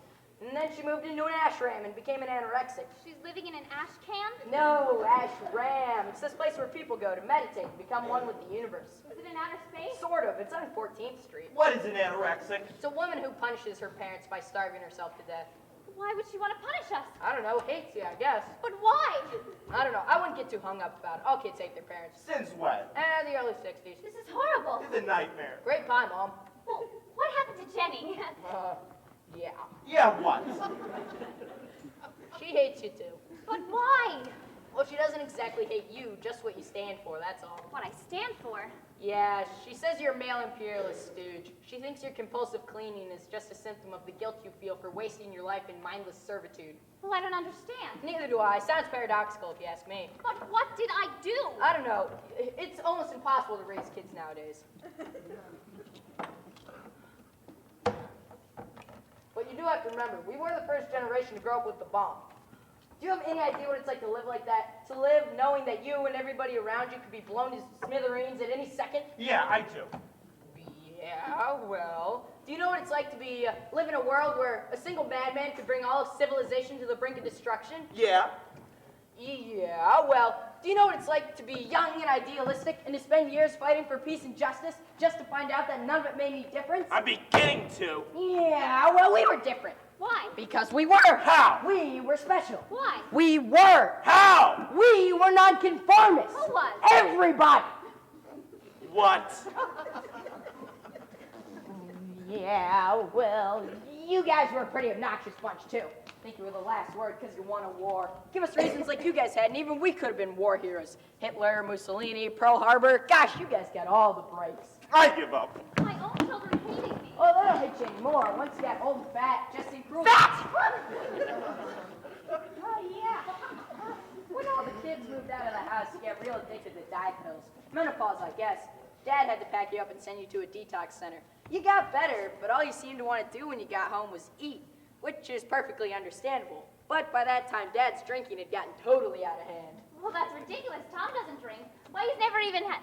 [SPEAKER 4] And then she moved into an ashram and became an anorexic.
[SPEAKER 2] She's living in an ash can?
[SPEAKER 4] No, ashram. It's this place where people go to meditate and become one with the universe.
[SPEAKER 2] Is it in outer space?
[SPEAKER 4] Sort of. It's on 14th Street.
[SPEAKER 1] What is an anorexic?
[SPEAKER 4] It's a woman who punishes her parents by starving herself to death.
[SPEAKER 2] Why would she want to punish us?
[SPEAKER 4] I don't know, hates you, I guess.
[SPEAKER 2] But why?
[SPEAKER 4] I don't know. I wouldn't get too hung up about it. All kids hate their parents.
[SPEAKER 1] Since when?
[SPEAKER 4] The early 60s.
[SPEAKER 2] This is horrible.
[SPEAKER 1] It's a nightmare.
[SPEAKER 4] Great pie, Mom.
[SPEAKER 2] Well, what happened to Jenny?
[SPEAKER 4] Yeah.
[SPEAKER 1] Yeah, what?
[SPEAKER 4] She hates you too.
[SPEAKER 2] But why?
[SPEAKER 4] Well, she doesn't exactly hate you, just what you stand for, that's all.
[SPEAKER 2] What I stand for?
[SPEAKER 4] Yeah, she says you're a male imperialist stooge. She thinks your compulsive cleaning is just a symptom of the guilt you feel for wasting your life in mindless servitude.
[SPEAKER 2] Well, I don't understand.
[SPEAKER 4] Neither do I. Sounds paradoxical if you ask me.
[SPEAKER 2] But what did I do?
[SPEAKER 4] I don't know. It's almost impossible to raise kids nowadays. But you do have to remember, we were the first generation to grow up with the bomb. Do you have any idea what it's like to live like that? To live knowing that you and everybody around you could be blown to smithereens at any second?
[SPEAKER 1] Yeah, I do.
[SPEAKER 4] Yeah, well, do you know what it's like to be live in a world where a single madman could bring all of civilization to the brink of destruction?
[SPEAKER 1] Yeah.
[SPEAKER 4] Yeah, well, do you know what it's like to be young and idealistic and to spend years fighting for peace and justice just to find out that none of it made any difference?
[SPEAKER 1] I'm beginning to.
[SPEAKER 4] Yeah, well, we were different.
[SPEAKER 2] Why?
[SPEAKER 4] Because we were.
[SPEAKER 1] How?
[SPEAKER 4] We were special.
[SPEAKER 2] Why?
[SPEAKER 4] We were.
[SPEAKER 1] How?
[SPEAKER 4] We were nonconformists.
[SPEAKER 2] Who was?
[SPEAKER 4] Everybody.
[SPEAKER 1] What?
[SPEAKER 4] Yeah, well, you guys were a pretty obnoxious bunch, too. I think you were the last word because you won a war. Give us reasons like you guys had, and even we could have been war heroes. Hitler, Mussolini, Pearl Harbor. Gosh, you guys got all the breaks.
[SPEAKER 1] I give up.
[SPEAKER 2] My own children hating me.
[SPEAKER 4] Oh, they don't hate you anymore. Once you got old and fat, just cruel.
[SPEAKER 2] Fat!
[SPEAKER 4] Oh, yeah. When all the kids moved out of the house, you get real addicted to diet pills. Menopause, I guess. Dad had to pack you up and send you to a detox center. You got better, but all you seemed to want to do when you got home was eat, which is perfectly understandable. But by that time, Dad's drinking had gotten totally out of hand.
[SPEAKER 2] Well, that's ridiculous. Tom doesn't drink. Why, he's never even had...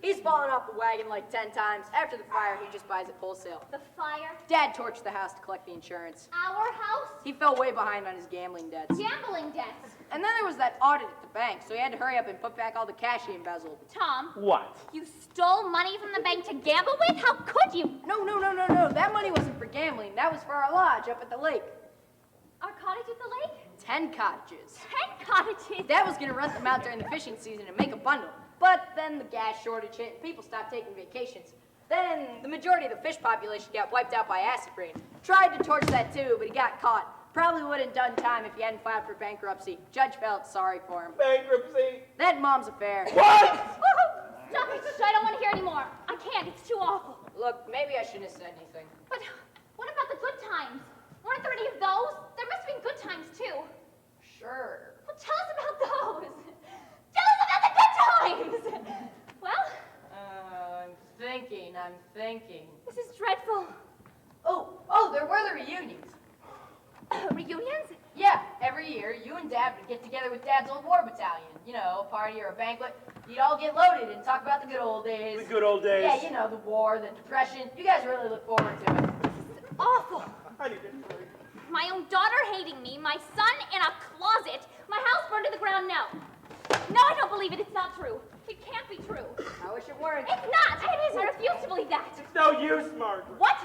[SPEAKER 4] He's fallen off the wagon like 10 times. After the fire, he just buys it wholesale.
[SPEAKER 2] The fire?
[SPEAKER 4] Dad torched the house to collect the insurance.
[SPEAKER 2] Our house?
[SPEAKER 4] He fell way behind on his gambling debts.
[SPEAKER 2] Gambling debts.
[SPEAKER 4] And then there was that audit at the bank, so he had to hurry up and put back all the cash he embezzled.
[SPEAKER 2] Tom,
[SPEAKER 1] What?
[SPEAKER 2] you stole money from the bank to gamble with? How could you?
[SPEAKER 4] No. That money wasn't for gambling. That was for our lodge up at the lake.
[SPEAKER 2] Our cottage at the lake?
[SPEAKER 4] 10 cottages.
[SPEAKER 2] 10 cottages.
[SPEAKER 4] Dad was going to rent them out during the fishing season and make a bundle. But then the gas shortage hit and people stopped taking vacations. Then the majority of the fish population got wiped out by acid rain. Tried to torch that too, but he got caught. Probably would have done time if he hadn't filed for bankruptcy. Judge felt sorry for him.
[SPEAKER 1] Bankruptcy?
[SPEAKER 4] That Mom's affair.
[SPEAKER 1] What?
[SPEAKER 2] Stop it. I don't want to hear anymore. I can't. It's too awful.
[SPEAKER 4] Look, maybe I shouldn't have said anything.
[SPEAKER 2] But what about the good times? Weren't there any of those? There must have been good times, too.
[SPEAKER 4] Sure.
[SPEAKER 2] Well, tell us about those. Tell us about the good times. Well,
[SPEAKER 4] I'm thinking.
[SPEAKER 2] this is dreadful.
[SPEAKER 4] Oh, there were the reunions.
[SPEAKER 2] Reunions?
[SPEAKER 4] Yeah, every year, you and Dad would get together with Dad's old war battalion. You know, a party or a banquet. You'd all get loaded and talk about the good old days.
[SPEAKER 1] The good old days.
[SPEAKER 4] Yeah, you know, the war, the depression. You guys really look forward to it.
[SPEAKER 2] Awful.
[SPEAKER 1] I need to drink.
[SPEAKER 2] My own daughter hating me, my son in a closet, my house burned to the ground. No, I don't believe it. It's not true. It can't be true.
[SPEAKER 4] I wish it weren't.
[SPEAKER 2] It's not. It is. I refuse to believe that.
[SPEAKER 1] It's no use, Margaret.
[SPEAKER 2] What?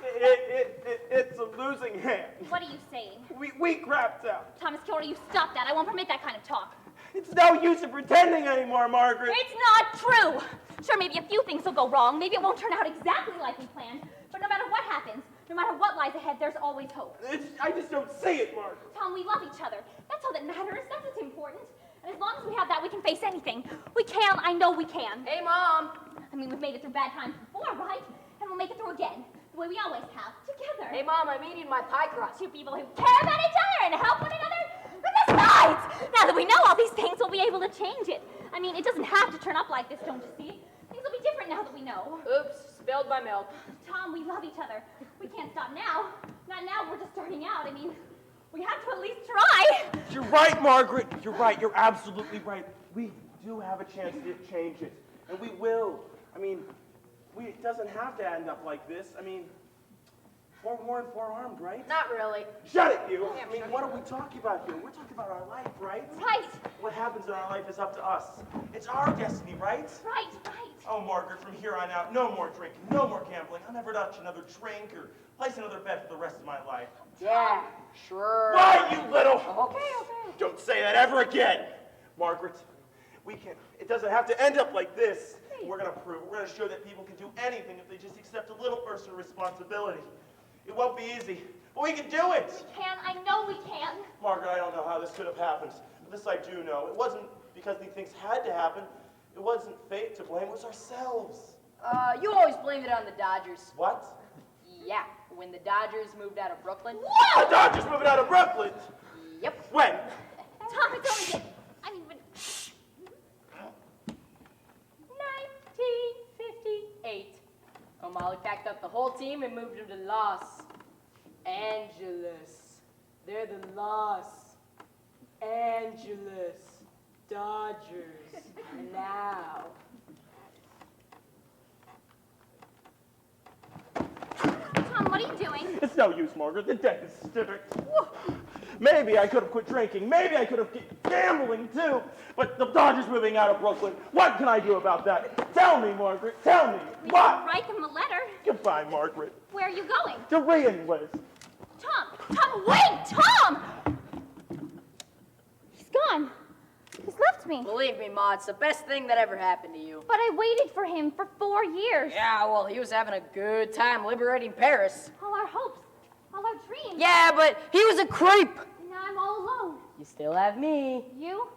[SPEAKER 1] It's a losing hand.
[SPEAKER 2] What are you saying?
[SPEAKER 1] We crapped out.
[SPEAKER 2] Thomas Kilroy, you stop that. I won't permit that kind of talk.
[SPEAKER 1] It's no use in pretending anymore, Margaret.
[SPEAKER 2] It's not true. Sure, maybe a few things will go wrong. Maybe it won't turn out exactly like we planned. But no matter what happens, no matter what lies ahead, there's always hope.
[SPEAKER 1] I just don't see it, Margaret.
[SPEAKER 2] Tom, we love each other. That's all that matters. That's what's important. And as long as we have that, we can face anything. We can. I know we can.
[SPEAKER 4] Hey, Mom.
[SPEAKER 2] I mean, we've made it through bad times before, right? And we'll make it through again. The way we always have. Together.
[SPEAKER 4] Hey, Mom, I'm eating my pie crust.
[SPEAKER 2] Two people who care about each other and help one another. But besides, now that we know all these things, we'll be able to change it. I mean, it doesn't have to turn up like this, don't you see? Things will be different now that we know.
[SPEAKER 4] Oops, spilled my milk.
[SPEAKER 2] Tom, we love each other. We can't stop now. Not now, we're just starting out. I mean, we have to at least try.
[SPEAKER 1] You're right, Margaret. You're right. You're absolutely right. We do have a chance to change it. And we will. I mean, it doesn't have to end up like this. I mean, Forewarned, forearmed, right?
[SPEAKER 4] Not really.
[SPEAKER 1] Shut it, you! I mean, what are we talking about here? We're talking about our life, right?
[SPEAKER 2] Right,
[SPEAKER 1] What happens in our life is up to us. It's our destiny, right?
[SPEAKER 2] right.
[SPEAKER 1] Oh, Margaret, from here on out, no more drinking, no more gambling. I'll never touch another drink or place another bet for the rest of my life.
[SPEAKER 4] Yeah, sure.
[SPEAKER 1] Why, you little?
[SPEAKER 4] Okay.
[SPEAKER 1] Don't say that ever again! Margaret, it doesn't have to end up like this. We're gonna show that people can do anything if they just accept a little personal responsibility. It won't be easy, but we can do it!
[SPEAKER 2] We can, I know we can.
[SPEAKER 1] Margaret, I don't know how this could have happened, but this I do know. It wasn't because these things had to happen. It wasn't fate to blame, it was ourselves.
[SPEAKER 4] You always blamed it on the Dodgers.
[SPEAKER 1] What?
[SPEAKER 4] Yeah, when the Dodgers moved out of Brooklyn.
[SPEAKER 1] The Dodgers moving out of Brooklyn!
[SPEAKER 4] Yep.
[SPEAKER 1] When?
[SPEAKER 2] Tom, it's only I mean, when...
[SPEAKER 4] 1958. O'Malley packed up the whole team and moved them to Los Angeles. They're the Los Angeles Dodgers. And now...
[SPEAKER 2] Tom, what are you doing?
[SPEAKER 1] It's no use, Margaret. The debt is civic. Maybe I could have quit drinking. Maybe I could have quit gambling, too. But the Dodgers moving out of Brooklyn, what can I do about that? Tell me, Margaret. Tell me.
[SPEAKER 2] We
[SPEAKER 1] What?
[SPEAKER 2] can write them a letter.
[SPEAKER 1] Goodbye, Margaret.
[SPEAKER 2] Where are you going?
[SPEAKER 1] To re-enlist.
[SPEAKER 2] Tom, wait! Tom! He's gone. He's left me.
[SPEAKER 4] Believe me, Ma, it's the best thing that ever happened to you.
[SPEAKER 2] But I waited for him for 4 years.
[SPEAKER 4] Yeah, well, he was having a good time liberating Paris.
[SPEAKER 2] All our hopes, all our dreams.
[SPEAKER 4] Yeah, but he was a creep.
[SPEAKER 2] And now I'm all alone.
[SPEAKER 4] You still have me.
[SPEAKER 2] You?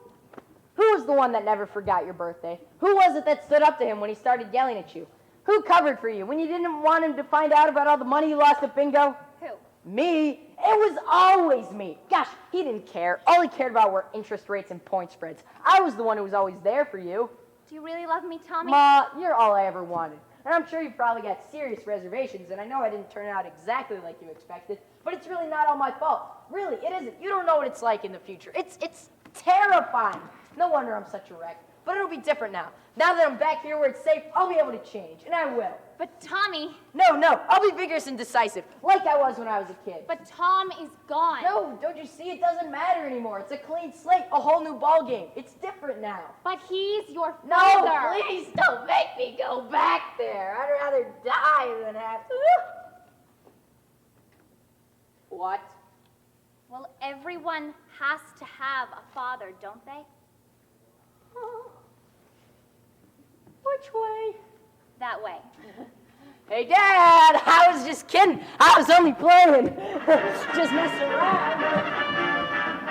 [SPEAKER 4] Who was the one that never forgot your birthday? Who was it that stood up to him when he started yelling at you? Who covered for you when you didn't want him to find out about all the money you lost at bingo?
[SPEAKER 2] Who?
[SPEAKER 4] Me. It was always me. Gosh, he didn't care. All he cared about were interest rates and point spreads. I was the one who was always there for you.
[SPEAKER 2] Do you really love me, Tommy?
[SPEAKER 4] Ma, you're all I ever wanted. And I'm sure you probably got serious reservations, and I know I didn't turn out exactly like you expected, but it's really not all my fault. Really, it isn't. You don't know what it's like in the future. It's terrifying. No wonder I'm such a wreck. But it'll be different now. Now that I'm back here where it's safe, I'll be able to change, and I will.
[SPEAKER 2] But Tommy,
[SPEAKER 4] No, I'll be vigorous and decisive, like I was when I was a kid.
[SPEAKER 2] but Tom is gone.
[SPEAKER 4] No, don't you see? It doesn't matter anymore. It's a clean slate, a whole new ball game. It's different now.
[SPEAKER 2] But he's your
[SPEAKER 4] No,
[SPEAKER 2] father.
[SPEAKER 4] please don't make me go back there. I'd rather die than have to. What?
[SPEAKER 2] Well, everyone has to have a father, don't they?
[SPEAKER 4] Which way?
[SPEAKER 2] That way.
[SPEAKER 4] Hey, Dad, I was just kidding. I was only playing. Just messing around.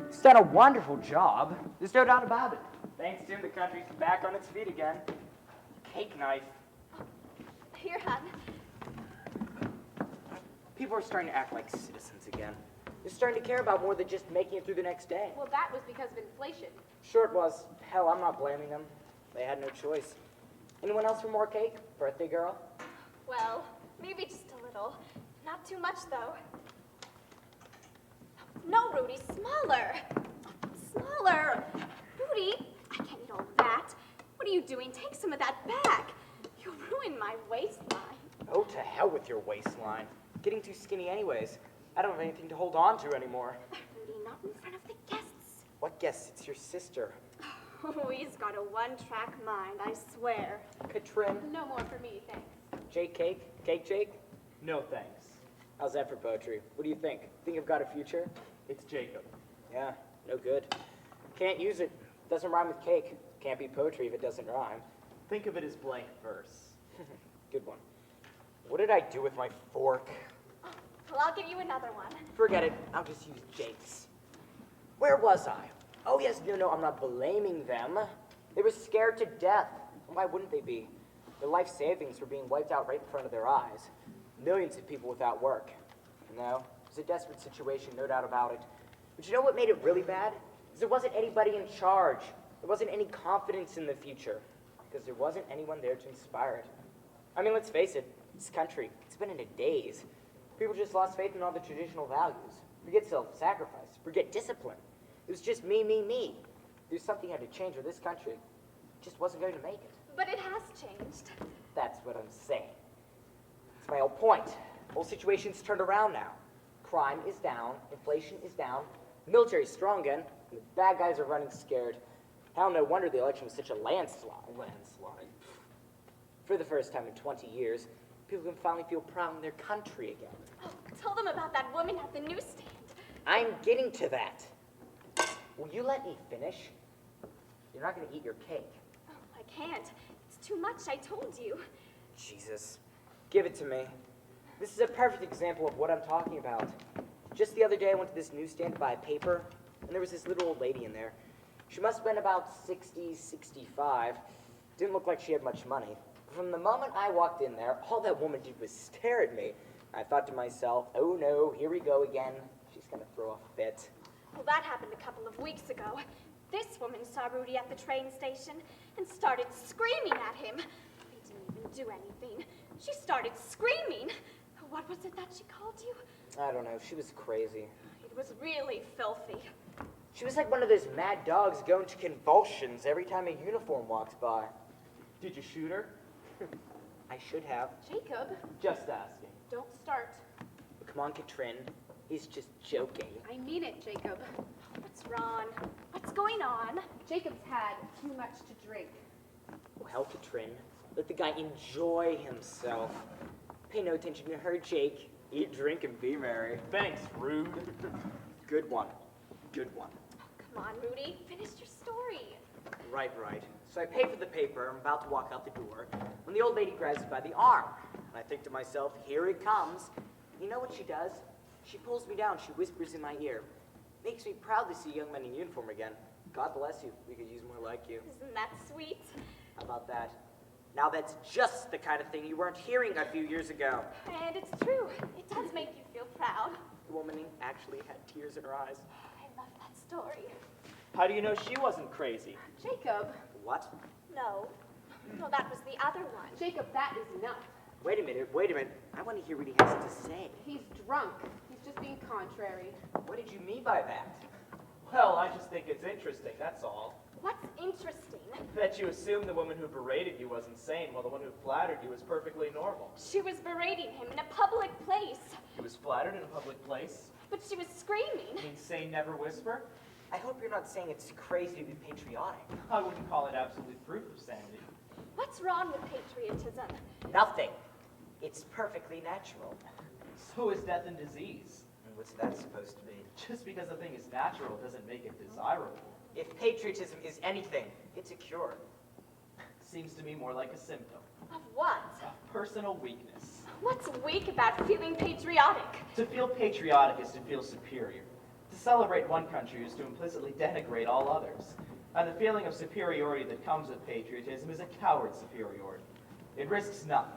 [SPEAKER 6] He's done a wonderful job. There's no doubt about it. Thanks to him, the country's back on its feet again. Cake knife.
[SPEAKER 2] Here, hon.
[SPEAKER 6] People are starting to act like citizens again. They're starting to care about more than just making it through the next day.
[SPEAKER 4] Well, that was because of inflation.
[SPEAKER 6] Sure it was. Hell, I'm not blaming them. They had no choice. Anyone else for more cake? Birthday girl?
[SPEAKER 2] Well, maybe just a little. Not too much, though. No, Rudy, smaller. Smaller. Rudy, I can't eat all that. What are you doing? Take some of that back. You'll ruin my waistline.
[SPEAKER 6] Oh, to hell with your waistline. Getting too skinny anyways. I don't have anything to hold on to anymore.
[SPEAKER 2] Rudy, not in front of the guests.
[SPEAKER 6] What guess? It's your sister.
[SPEAKER 2] Oh, he's got a one-track mind, I swear.
[SPEAKER 6] Katrin.
[SPEAKER 2] No more for me, thanks.
[SPEAKER 6] Jake Cake? Cake Jake? No thanks. How's that for poetry? What do you think? Think I've got a future?
[SPEAKER 1] It's Jacob.
[SPEAKER 6] Yeah, no good. Can't use it. Doesn't rhyme with cake. Can't be poetry if it doesn't rhyme.
[SPEAKER 1] Think of it as blank verse.
[SPEAKER 6] Good one. What did I do with my fork?
[SPEAKER 2] Well, I'll give you another one.
[SPEAKER 6] Forget it. I'll just use Jake's. Where was I? Oh, yes, no, I'm not blaming them. They were scared to death. Why wouldn't they be? Their life savings were being wiped out right in front of their eyes. Millions of people without work. No, it was a desperate situation, no doubt about it. But you know what made it really bad? Is there wasn't anybody in charge. There wasn't any confidence in the future. Because there wasn't anyone there to inspire it. I mean, let's face it, this country, it's been in a daze. People just lost faith in all the traditional values. Forget self-sacrifice. Forget discipline. It was just me. There's something had to change or this country just wasn't going to make it.
[SPEAKER 2] But it has changed.
[SPEAKER 6] That's what I'm saying. That's my whole point. Whole situation's turned around now. Crime is down, inflation is down, the military's strong again, and the bad guys are running scared. Hell, no wonder the election was such a landslide. For the first time in 20 years, people can finally feel proud in their country again.
[SPEAKER 2] Oh, tell them about that woman at the newsstand.
[SPEAKER 6] I'm getting to that. Will you let me finish? You're not going to eat your cake.
[SPEAKER 2] Oh, I can't. It's too much, I told you.
[SPEAKER 6] Jesus. Give it to me. This is a perfect example of what I'm talking about. Just the other day, I went to this newsstand to buy a paper, and there was this little old lady in there. She must have been about 60, 65. Didn't look like she had much money. From the moment I walked in there, all that woman did was stare at me. I thought to myself, oh no, here we go again. She's gonna throw a fit.
[SPEAKER 2] Well, that happened a couple of weeks ago. This woman saw Rudy at the train station and started screaming at him. He didn't even do anything. She started screaming. What was it that she called you?
[SPEAKER 6] I don't know, she was crazy.
[SPEAKER 2] It was really filthy.
[SPEAKER 6] She was like one of those mad dogs going to convulsions every time a uniform walks by.
[SPEAKER 1] Did you shoot her?
[SPEAKER 6] I should have.
[SPEAKER 2] Jacob,
[SPEAKER 1] Just asking.
[SPEAKER 2] don't start.
[SPEAKER 6] Come on, Katrin. He's just joking.
[SPEAKER 4] I mean it, Jacob.
[SPEAKER 2] What's wrong? What's going on?
[SPEAKER 4] Jacob's had too much to drink.
[SPEAKER 6] Well, Katrin, let the guy enjoy himself. Pay no attention to her, Jake. Eat, drink, and be merry.
[SPEAKER 1] Thanks, rude.
[SPEAKER 6] Good one. Good one.
[SPEAKER 2] Come on, Rudy. Finish your story.
[SPEAKER 6] Right. So I pay for the paper. I'm about to walk out the door when the old lady grabs me by the arm. And I think to myself, here it comes. You know what she does? She pulls me down. She whispers in my ear. Makes me proud to see young men in uniform again. God bless you. We could use more like you.
[SPEAKER 2] Isn't that sweet?
[SPEAKER 6] How about that? Now that's just the kind of thing you weren't hearing a few years ago.
[SPEAKER 2] And it's true. It does make you feel proud.
[SPEAKER 6] The woman actually had tears in her eyes.
[SPEAKER 2] I love that story.
[SPEAKER 1] How do you know she wasn't crazy?
[SPEAKER 4] Jacob,
[SPEAKER 6] What?
[SPEAKER 2] No. No, that was the other one.
[SPEAKER 4] Jacob, that is enough.
[SPEAKER 6] Wait a minute. I want to hear what he has to say.
[SPEAKER 4] He's drunk. He's just being contrary.
[SPEAKER 6] What did you mean by that?
[SPEAKER 1] Well, I just think it's interesting, that's all.
[SPEAKER 2] What's interesting?
[SPEAKER 1] That you assumed the woman who berated you was insane, while the one who flattered you was perfectly normal.
[SPEAKER 2] She was berating him in a public place.
[SPEAKER 1] He was flattered in a public place.
[SPEAKER 2] But she was screaming.
[SPEAKER 1] You mean say never whisper?
[SPEAKER 6] I hope you're not saying it's crazy to be patriotic.
[SPEAKER 1] I wouldn't call it absolute proof of sanity.
[SPEAKER 2] What's wrong with patriotism?
[SPEAKER 6] Nothing. It's perfectly natural.
[SPEAKER 1] So is death and disease.
[SPEAKER 6] And what's that supposed to be?
[SPEAKER 1] Just because a thing is natural doesn't make it desirable.
[SPEAKER 6] If patriotism is anything, it's a cure.
[SPEAKER 1] Seems to me more like a symptom.
[SPEAKER 2] Of what?
[SPEAKER 1] A personal weakness.
[SPEAKER 2] What's weak about feeling patriotic?
[SPEAKER 1] To feel patriotic is to feel superior. To celebrate one country is to implicitly denigrate all others. And the feeling of superiority that comes with patriotism is a coward superiority. It risks nothing.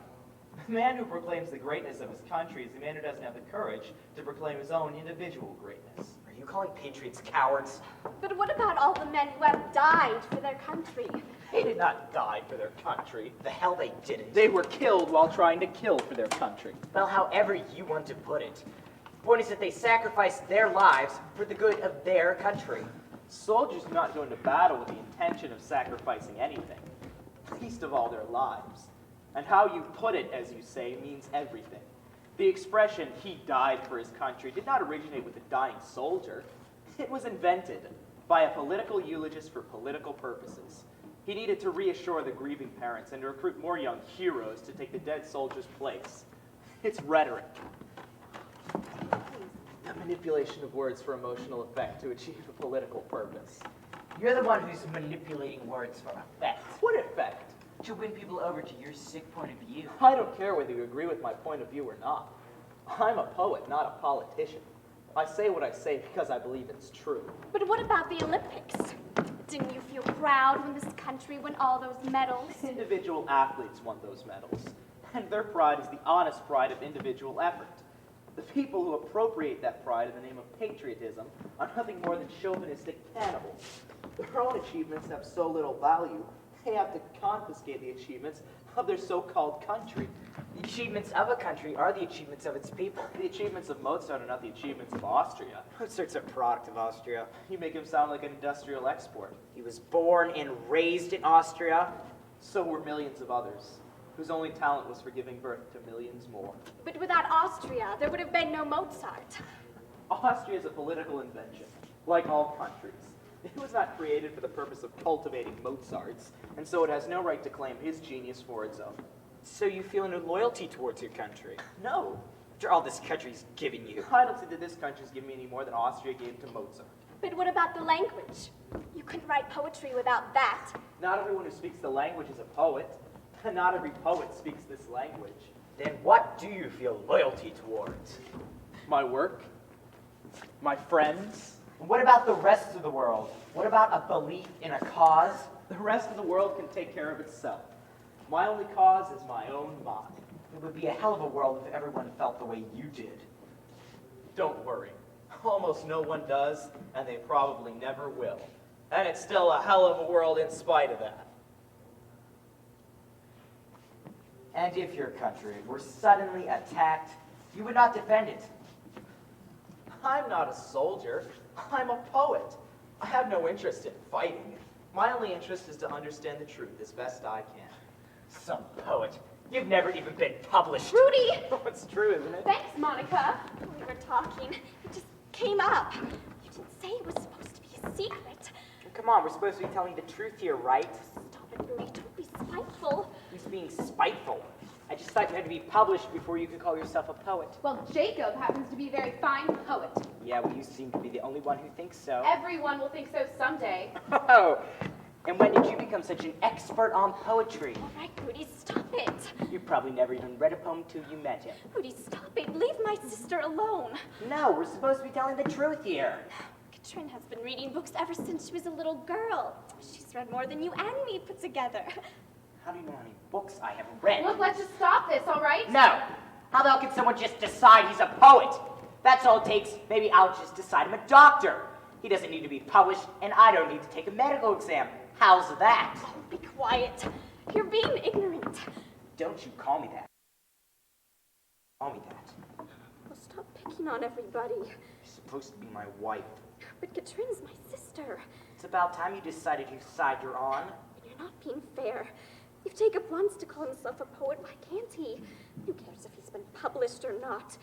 [SPEAKER 1] The man who proclaims the greatness of his country is the man who doesn't have the courage to proclaim his own individual greatness.
[SPEAKER 6] Are you calling patriots cowards?
[SPEAKER 2] But what about all the men who have died for their country?
[SPEAKER 1] They did not die for their country.
[SPEAKER 6] The hell they didn't.
[SPEAKER 1] They were killed while trying to kill for their country.
[SPEAKER 6] Well, however you want to put it. The point is that they sacrificed their lives for the good of their country.
[SPEAKER 1] Soldiers do not go into battle with the intention of sacrificing anything, least of all their lives. And how you put it, as you say, means everything. The expression, he died for his country, did not originate with a dying soldier. It was invented by a political eulogist for political purposes. He needed to reassure the grieving parents and to recruit more young heroes to take the dead soldier's place. It's rhetoric. A manipulation of words for emotional effect to achieve a political purpose.
[SPEAKER 6] You're the one who's manipulating words for effect.
[SPEAKER 1] What effect?
[SPEAKER 6] to win people over to your sick point of view.
[SPEAKER 7] I don't care whether you agree with my point of view or not. I'm a poet, not a politician. I say what I say because I believe it's true.
[SPEAKER 2] But what about the Olympics? Didn't you feel proud when this country won all those medals?
[SPEAKER 7] Individual athletes won those medals, and their pride is the honest pride of individual effort. The people who appropriate that pride in the name of patriotism are nothing more than chauvinistic cannibals. Their own achievements have so little value, they have to confiscate the achievements of their so-called country.
[SPEAKER 6] The achievements of a country are the achievements of its people.
[SPEAKER 7] The achievements of Mozart are not the achievements of Austria.
[SPEAKER 6] Mozart's a product of Austria.
[SPEAKER 7] You make him sound like an industrial export.
[SPEAKER 6] He was born and raised in Austria.
[SPEAKER 7] So were millions of others, whose only talent was for giving birth to millions more.
[SPEAKER 2] But without Austria, there would have been no Mozart.
[SPEAKER 7] Austria is a political invention, like all countries. It was not created for the purpose of cultivating Mozarts, and so it has no right to claim his genius for its own.
[SPEAKER 6] So you feel no loyalty towards your country?
[SPEAKER 7] No.
[SPEAKER 6] After all this country's given you.
[SPEAKER 7] I don't see that this country's given me any more than Austria gave to Mozart.
[SPEAKER 2] But what about the language? You couldn't write poetry without that.
[SPEAKER 7] Not everyone who speaks the language is a poet, and not every poet speaks this language.
[SPEAKER 6] Then what do you feel loyalty towards?
[SPEAKER 7] My work, my friends.
[SPEAKER 6] And what about the rest of the world? What about a belief in a cause?
[SPEAKER 7] The rest of the world can take care of itself. My only cause is my own mind.
[SPEAKER 6] It would be a hell of a world if everyone felt the way you did.
[SPEAKER 7] Don't worry. Almost no one does, and they probably never will. And it's still a hell of a world in spite of that.
[SPEAKER 6] And if your country were suddenly attacked, you would not defend it.
[SPEAKER 7] I'm not a soldier. I'm a poet. I have no interest in fighting. My only interest is to understand the truth as best I can.
[SPEAKER 6] Some poet. You've never even been published.
[SPEAKER 2] Rudy!
[SPEAKER 7] It's true, isn't it?
[SPEAKER 2] Thanks, Monica. When we were talking, it just came up. You didn't say it was supposed to be a secret.
[SPEAKER 6] Come on, we're supposed to be telling the truth here, right?
[SPEAKER 2] Stop it, Rudy. Don't be spiteful.
[SPEAKER 6] Who's being spiteful? I just thought you had to be published before you could call yourself a poet.
[SPEAKER 8] Well, Jacob happens to be a very fine poet.
[SPEAKER 6] Yeah, well, you seem to be the only one who thinks so.
[SPEAKER 8] Everyone will think so someday.
[SPEAKER 6] Oh, and when did you become such an expert on poetry?
[SPEAKER 2] All right, Rudy, stop it.
[SPEAKER 6] You probably never even read a poem till you met him.
[SPEAKER 2] Rudy, stop it. Leave my sister alone.
[SPEAKER 6] No, we're supposed to be telling the truth here.
[SPEAKER 2] Katrin has been reading books ever since she was a little girl. She's read more than you and me put together.
[SPEAKER 6] How do you know how many books I have read?
[SPEAKER 8] Look, let's just stop this, all right?
[SPEAKER 6] No. How the hell can someone just decide he's a poet? That's all it takes. Maybe I'll just decide I'm a doctor. He doesn't need to be published, and I don't need to take a medical exam. How's that?
[SPEAKER 2] Oh, be quiet. You're being ignorant.
[SPEAKER 6] Don't you call me that. Call me that.
[SPEAKER 2] Well, stop picking on everybody.
[SPEAKER 6] You're supposed to be my wife.
[SPEAKER 2] But Katrin's my sister.
[SPEAKER 6] It's about time you decided whose side you're on.
[SPEAKER 2] And you're not being fair. If Jacob wants to call himself a poet, why can't he? Who cares if he's been published or not?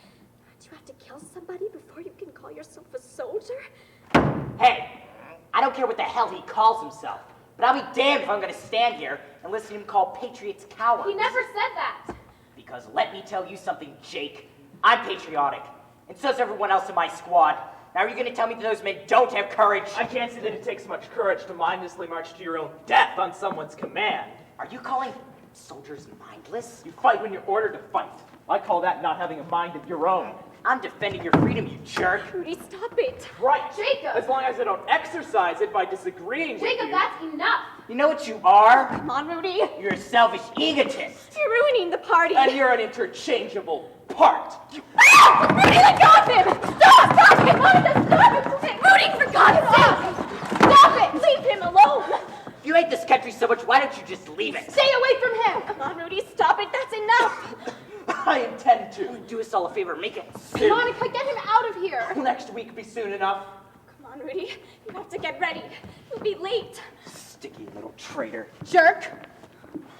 [SPEAKER 2] Do you have to kill somebody before you can call yourself a soldier?
[SPEAKER 6] Hey, I don't care what the hell he calls himself, but I'll be damned if I'm going to stand here and listen to him call patriots cowards.
[SPEAKER 8] He never said that.
[SPEAKER 6] Because let me tell you something, Jake. I'm patriotic, and so's everyone else in my squad. Now are you going to tell me that those men don't have courage?
[SPEAKER 7] I can't say that it takes much courage to mindlessly march to your own death on someone's command.
[SPEAKER 6] Are you calling soldiers mindless?
[SPEAKER 7] You fight when you're ordered to fight. I call that not having a mind of your own.
[SPEAKER 6] I'm defending your freedom, you jerk.
[SPEAKER 2] Rudy, stop it.
[SPEAKER 7] Right.
[SPEAKER 8] Jacob!
[SPEAKER 7] As long as I don't exercise it by disagreeing with
[SPEAKER 8] Jacob,
[SPEAKER 7] you.
[SPEAKER 8] that's enough.
[SPEAKER 6] You know what you are?
[SPEAKER 2] Come on, Rudy.
[SPEAKER 6] You're a selfish egotist.
[SPEAKER 2] You're ruining the party.
[SPEAKER 7] And you're an interchangeable part.
[SPEAKER 2] Ah! Rudy, let go of him! Stop it! Monica, stop it! Rudy, for God's sake! Stop it! Leave him alone!
[SPEAKER 6] If you hate this country so much, why don't you just leave it?
[SPEAKER 8] Stay away from him.
[SPEAKER 2] Come on, Rudy, stop it. That's enough.
[SPEAKER 7] I intend to.
[SPEAKER 6] Do us all a favor, make it soon.
[SPEAKER 8] Monica, get him out of here.
[SPEAKER 7] Will next week be soon enough?
[SPEAKER 2] Come on, Rudy. You have to get ready. You'll be late.
[SPEAKER 6] Sticky little traitor.
[SPEAKER 8] Jerk.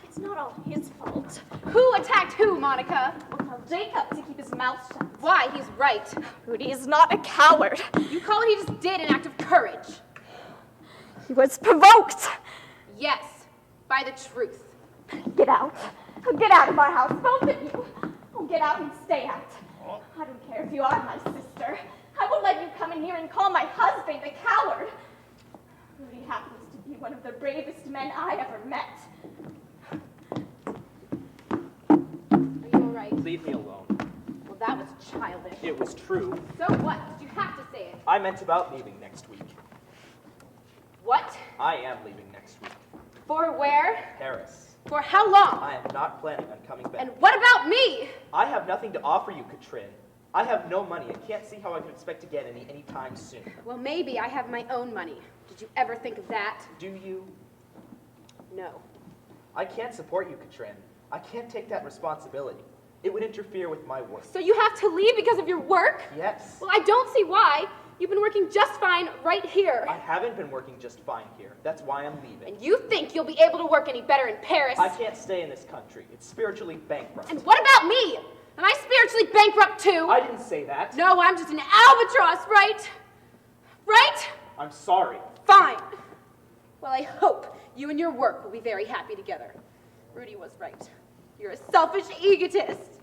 [SPEAKER 2] It's not all his fault.
[SPEAKER 8] Who attacked who, Monica?
[SPEAKER 2] We'll tell Jacob to keep his mouth shut.
[SPEAKER 8] Why? He's right.
[SPEAKER 2] Rudy is not a coward.
[SPEAKER 8] You call what he just did an act of courage.
[SPEAKER 2] He was provoked.
[SPEAKER 8] Yes, by the truth.
[SPEAKER 2] Get out. Get out of our house, both of you. Oh, get out and stay out. I don't care if you are my sister. I won't let you come in here and call my husband a coward. Rudy happens to be one of the bravest men I ever met.
[SPEAKER 7] is true.
[SPEAKER 8] So what? Did you have to say it?
[SPEAKER 7] I meant about leaving next week.
[SPEAKER 8] What?
[SPEAKER 7] I am leaving next week.
[SPEAKER 8] For where?
[SPEAKER 7] Paris.
[SPEAKER 8] For how long?
[SPEAKER 7] I am not planning on coming back.
[SPEAKER 8] And what about me?
[SPEAKER 7] I have nothing to offer you, Katrin. I have no money. I can't see how I can expect to get any time soon.
[SPEAKER 8] Well, maybe I have my own money. Did you ever think of that?
[SPEAKER 7] Do you?
[SPEAKER 8] No.
[SPEAKER 7] I can't support you, Katrin. I can't take that responsibility. It would interfere with my work.
[SPEAKER 8] So you have to leave because of your work?
[SPEAKER 7] Yes.
[SPEAKER 8] Well, I don't see why. You've been working just fine right here.
[SPEAKER 7] I haven't been working just fine here. That's why I'm leaving.
[SPEAKER 8] And you think you'll be able to work any better in Paris?
[SPEAKER 7] I can't stay in this country. It's spiritually bankrupt.
[SPEAKER 8] And what about me? Am I spiritually bankrupt too?
[SPEAKER 7] I didn't say that.
[SPEAKER 8] No, I'm just an albatross, right? Right?
[SPEAKER 7] I'm sorry.
[SPEAKER 8] Fine. Well, I hope you and your work will be very happy together. Rudy was right. You're a selfish egotist.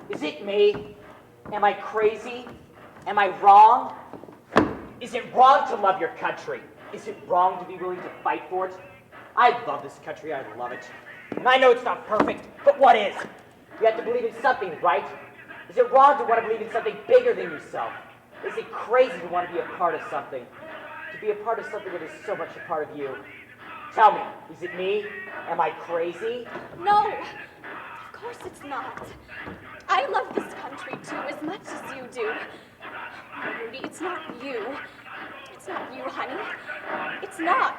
[SPEAKER 6] Is it me? Am I crazy? Am I wrong? Is it wrong to love your country? Is it wrong to be willing to fight for it? I love this country, I love it. And I know it's not perfect, but what is? You have to believe in something, right? Is it wrong to want to believe in something bigger than yourself? Is it crazy to want to be a part of something? To be a part of something that is so much a part of you? Tell me, is it me? Am I crazy?
[SPEAKER 2] No, of course it's not. I love this country too as much as you do. Rudy, it's not you. It's not you, honey. It's not.